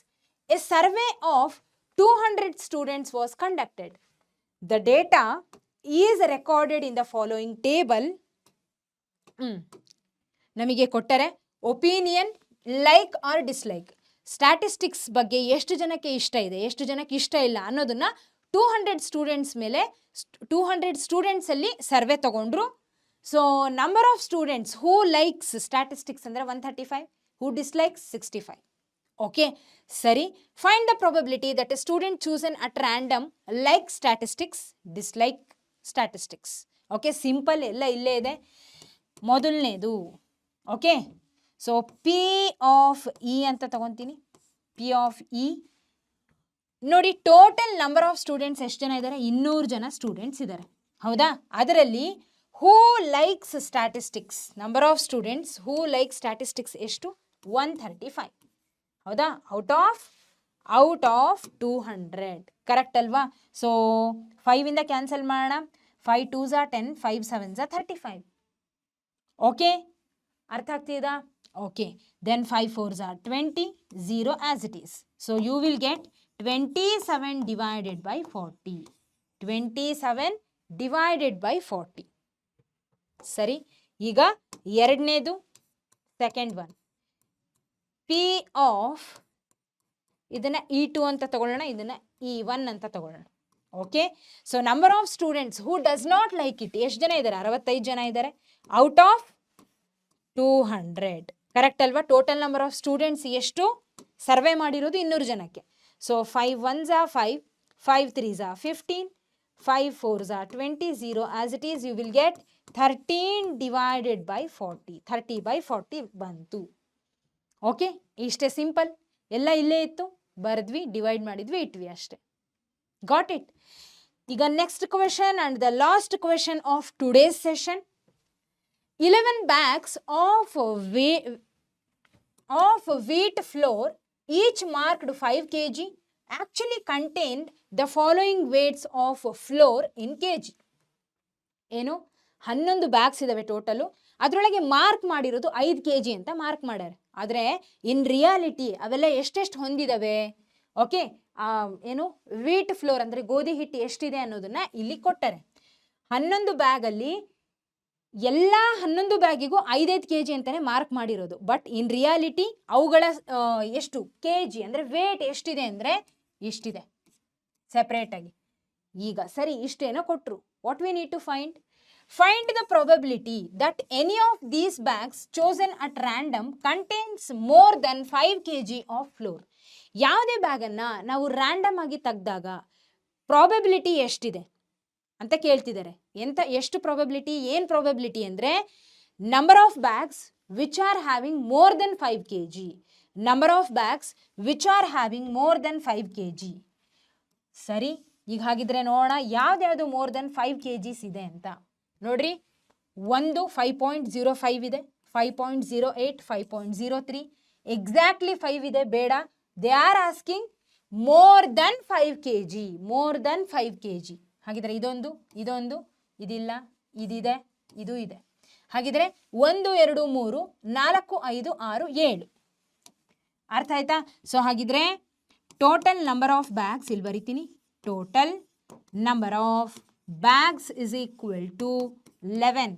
a survey of 200 students was conducted. The data is recorded in the following table. ನಮಗೆ ಕೊಟ್ಟರೆ opinion, like or dislike, statistics ಬಗ್ಗೆ ಎಷ್ಟು ಜನಕ್ಕೆ ಇಷ್ಟ ಇದೆ, ಎಷ್ಟು ಜನಕ್ಕೆ ಇಷ್ಟ ಇಲ್ಲ ಅನ್ನೋದನ್ನ 200 ಸ್ಟೂಡೆಂಟ್ಸ್ ಮೇಲೆ 200 ಸ್ಟೂಡೆಂಟ್ಸಲ್ಲಿ ಸರ್ವೆ ತಗೊಂಡ್ರು. So number of students who likes statistics ಅಂದರೆ 135, ಹೂ ಡಿಸ್ಲೈಕ್ಸ್ 65. ಓಕೆ, ಸರಿ. Find the probability that a student chosen at random like statistics, dislike statistics. Okay, simple, ಎಲ್ಲ ಇಲ್ಲೇ ಇದೆ. ಮೊದಲನೇದು okay, so P of E ಅಂತ ತಗೊತೀನಿ. P of E ನೋಡಿ, total number of students ಎಷ್ಟು ಜನ ಇದ್ದಾರೆ? 200 ಜನ ಸ್ಟೂಡೆಂಟ್ಸ್ ಇದ್ದಾರೆ. ಹೌದಾ? ಅದರಲ್ಲಿ who likes statistics, number of students who like statistics ಎಷ್ಟು? 135. ಹೌದಾ? Out of 200. ಕರೆಕ್ಟ್ ಅಲ್ವಾ? ಸೊ 5ಇಂದ ಕ್ಯಾನ್ಸಲ್ ಮಾಡೋಣ. 5 2s are 10, 5 7s are 35. ಓಕೆ, ಅರ್ಥ ಆಗ್ತಿದಾ? Okay, then 5 4s are 20, 0 as it is. So you will get 27 divided by 40. 27 divided by 40. ಸರಿ. ಈಗ ಎರಡನೇದು, ಸೆಕೆಂಡ್ ಒನ್. ಪಿ ಆಫ್ ಇದನ್ನ E2 ಅಂತ ತಗೊಳ್ಳೋಣ, ಇದನ್ನ E1 ಅಂತ ತಗೊಳ್ಳೋಣ. Okay, so number of students who does not like it ಎಷ್ಟು ಜನ ಇದ್ದಾರೆ? 65 ಜನ ಇದ್ದಾರೆ. Out of 200. ಕರೆಕ್ಟ್ ಅಲ್ವಾ? ಟೋಟಲ್ ನಂಬರ್ ಆಫ್ ಸ್ಟೂಡೆಂಟ್ಸ್ ಎಷ್ಟು ಸರ್ವೆ ಮಾಡಿರೋದು? 200 ಜನಕ್ಕೆ. So 5 1s are 5, 5 3s are 15, 5 4s are 20, 0 as it is. You will get 13 divided by 40. 30 by 40 ಬಂತು. ಓಕೆ, ಇಷ್ಟೇ ಸಿಂಪಲ್. ಎಲ್ಲ ಇಲ್ಲೇ ಇತ್ತು, ಬರೆದ್ವಿ, ಡಿವೈಡ್ ಮಾಡಿದ್ವಿ, ಇಟ್ವಿ, ಅಷ್ಟೇ. Got it? ಈಗ next question and the last question of today's session. 11 bags of wheat flour, each marked 5 kg, actually contained the following weights of flour in kg. ಏನು? 11 ಬ್ಯಾಗ್ಸ್ ಇದಾವೆ ಟೋಟಲು. ಅದರೊಳಗೆ ಮಾರ್ಕ್ ಮಾಡಿರೋದು 5 kg ಅಂತ mark ಮಾಡ್ಯಾರೆ. ಆದರೆ in reality ಅವೆಲ್ಲ ಎಷ್ಟೆಷ್ಟು ಹೊಂದಿದಾವೆ? Okay, ಏನು ವೀಟ್ ಫ್ಲೋರ್ ಅಂದರೆ ಗೋಧಿ ಹಿಟ್ಟು ಎಷ್ಟಿದೆ ಅನ್ನೋದನ್ನ ಇಲ್ಲಿ ಕೊಟ್ಟರೆ. 11 ಬ್ಯಾಗಲ್ಲಿ ಎಲ್ಲ 11 ಬ್ಯಾಗಿಗೂ 5-5 kg ಅಂತಾನೆ ಮಾರ್ಕ್ ಮಾಡಿರೋದು. ಬಟ್ ಇನ್ ರಿಯಾಲಿಟಿ ಅವುಗಳ ಎಷ್ಟು kg ಅಂದರೆ ವೇಟ್ ಎಷ್ಟಿದೆ ಅಂದರೆ ಇಷ್ಟಿದೆ ಸೆಪ್ರೇಟಾಗಿ. ಈಗ ಸರಿ, ಇಷ್ಟೇನೋ ಕೊಟ್ಟರು. What we need to find the probability that any of these bags chosen at random contains more than 5 kg of flour. ಯಾವುದೇ ಬ್ಯಾಗನ್ನು ನಾವು ರ್ಯಾಂಡಮ್ ಆಗಿ ತೆಗೆದಾಗ ಪ್ರಾಬಬಿಲಿಟಿ ಎಷ್ಟಿದೆ ಅಂತ ಕೇಳ್ತಿದ್ದಾರೆ. ಎಷ್ಟು ಪ್ರಾಬಬಿಲಿಟಿ, ಏನು ಪ್ರಾಬಬಿಲಿಟಿ ಅಂದರೆ number of bags which are having more than 5 kg. Number of bags which are having more than 5 kg. ಸರಿ, ಈಗ ಹಾಗಿದ್ರೆ ನೋಡೋಣ ಯಾವ್ದ್ಯಾವುದು ಮೋರ್ ದೆನ್ 5 kgs ಇದೆ ಅಂತ. ನೋಡ್ರಿ, ಒಂದು 5.05 ಇದೆ, 5.08, 5.03, ಎಕ್ಸಾಕ್ಟ್ಲಿ 5 ಇದೆ, ಬೇಡ. They are asking more than 5 kg, more than 5 kg. ಹಾಗಿದ್ರೆ ಇದೊಂದು, ಇದಿಲ್ಲ, ಇದಿದೆ, ಇದು ಇದೆ. ಹಾಗಿದ್ರೆ 1, 2, 3, 4, 5, 6, 7. ಅರ್ಥ ಆಯ್ತಾ? ಸೊ ಹಾಗಿದ್ರೆ ಟೋಟಲ್ ನಂಬರ್ ಆಫ್ ಬ್ಯಾಗ್ಸ್ ಇಲ್ಲಿ ಬರಿತೀನಿ. Total number of bags is equal to 11.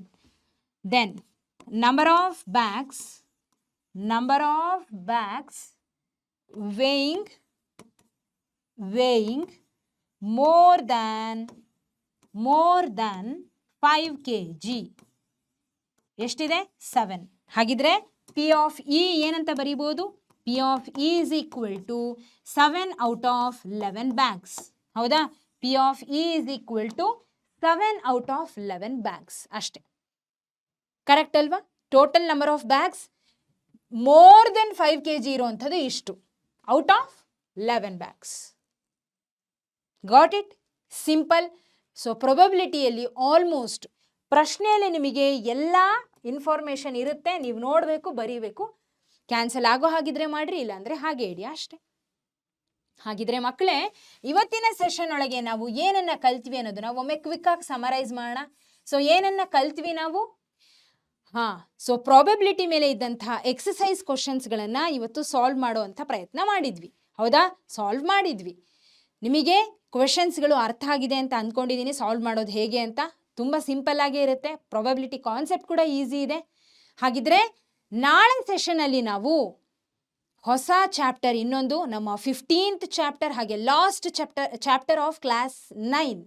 Then number of bags weighing more than 5 kg ಎಷ್ಟಿದೆ? 7. ಹಾಗಿದ್ರೆ P of E ಏನಂತ ಬರೀಬೋದು? P of E is equal to 7 out of 11 bags. ಹೌದಾ? P of E is equal to 7 out of 11 bags ಅಷ್ಟೇ. Correct ಅಲ್ವಾ? Total number of bags more than 5 kg ಇರುವಂಥದ್ದು ಇಷ್ಟು, out of 11 bags. Got it? Simple. So ಪ್ರೊಬಬಿಲಿಟಿಯಲ್ಲಿ almost ಪ್ರಶ್ನೆಯಲ್ಲಿ ನಿಮಗೆ ಎಲ್ಲ information ಇರುತ್ತೆ, ನೀವು ನೋಡಬೇಕು, ಬರೀಬೇಕು. ಕ್ಯಾನ್ಸಲ್ ಆಗೋ ಹಾಗಿದ್ರೆ ಮಾಡಿರಿ, ಇಲ್ಲಾಂದರೆ ಹಾಗೆ ಇಡಿ ಅಷ್ಟೇ. ಹಾಗಿದ್ರೆ ಮಕ್ಕಳೇ, ಇವತ್ತಿನ ಸೆಷನ್ ಒಳಗೆ ನಾವು ಏನನ್ನ ಕಲ್ತ್ವಿ ಅನ್ನೋದನ್ನ ಒಮ್ಮೆ ಕ್ವಿಕ್ಕಾಗಿ ಸಮರೈಸ್ ಮಾಡೋಣ. ಸೊ ಏನನ್ನ ಕಲ್ತ್ವಿ ನಾವು? ಸೊ ಪ್ರಾಬಬಿಲಿಟಿ ಮೇಲೆ ಇದ್ದಂತಹ ಎಕ್ಸಸೈಸ್ ಕ್ವಶನ್ಸ್ಗಳನ್ನು ಇವತ್ತು ಸಾಲ್ವ್ ಮಾಡುವಂಥ ಪ್ರಯತ್ನ ಮಾಡಿದ್ವಿ. ಹೌದಾ? ಸಾಲ್ವ್ ಮಾಡಿದ್ವಿ. ನಿಮಗೆ ಕ್ವೆಶನ್ಸ್ಗಳು ಅರ್ಥ ಆಗಿದೆ ಅಂತ ಅಂದ್ಕೊಂಡಿದ್ದೀನಿ. ಸಾಲ್ವ್ ಮಾಡೋದು ಹೇಗೆ ಅಂತ ತುಂಬ ಸಿಂಪಲ್ ಆಗೇ ಇರುತ್ತೆ. ಪ್ರಾಬಬಿಲಿಟಿ ಕಾನ್ಸೆಪ್ಟ್ ಕೂಡ ಈಸಿ ಇದೆ. ಹಾಗಿದ್ರೆ ನಾಳೆ ಸೆಷನಲ್ಲಿ ನಾವು ಹೊಸ ಚಾಪ್ಟರ್, ಇನ್ನೊಂದು ನಮ್ಮ 15th ಚಾಪ್ಟರ್, ಹಾಗೆ ಲಾಸ್ಟ್ ಚಾಪ್ಟರ್ ಆಫ್ ಕ್ಲಾಸ್ 9,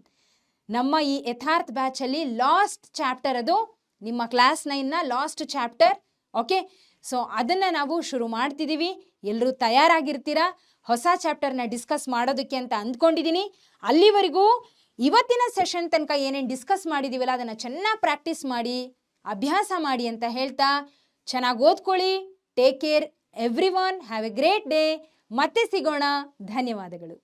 ನಮ್ಮ ಈ ಯಥಾರ್ಥ ಬ್ಯಾಚಲ್ಲಿ ಲಾಸ್ಟ್ ಚಾಪ್ಟರ್, ಅದು ನಿಮ್ಮ ಕ್ಲಾಸ್ 9ನ ಲಾಸ್ಟ್ ಚಾಪ್ಟರ್. ಓಕೆ, ಸೊ ಅದನ್ನು ನಾವು ಶುರು ಮಾಡ್ತಿದ್ದೀವಿ. ಎಲ್ಲರೂ ತಯಾರಾಗಿರ್ತೀರಾ ಹೊಸ ಚಾಪ್ಟರ್ನ ಡಿಸ್ಕಸ್ ಮಾಡೋದಕ್ಕೆ ಅಂತ ಅಂದ್ಕೊಂಡಿದ್ದೀನಿ. ಅಲ್ಲಿವರೆಗೂ ಇವತ್ತಿನ ಸೆಷನ್ ತನಕ ಏನೇನು ಡಿಸ್ಕಸ್ ಮಾಡಿದ್ದೀವಲ್ಲ ಅದನ್ನು ಚೆನ್ನಾಗಿ ಪ್ರಾಕ್ಟೀಸ್ ಮಾಡಿ, ಅಭ್ಯಾಸ ಮಾಡಿ ಅಂತ ಹೇಳ್ತಾ, ಚೆನ್ನಾಗಿ ಓದ್ಕೊಳ್ಳಿ. Take care everyone. Have a great day. ಮತ್ತೆ ಸಿಗೋಣ. ಧನ್ಯವಾದಗಳು.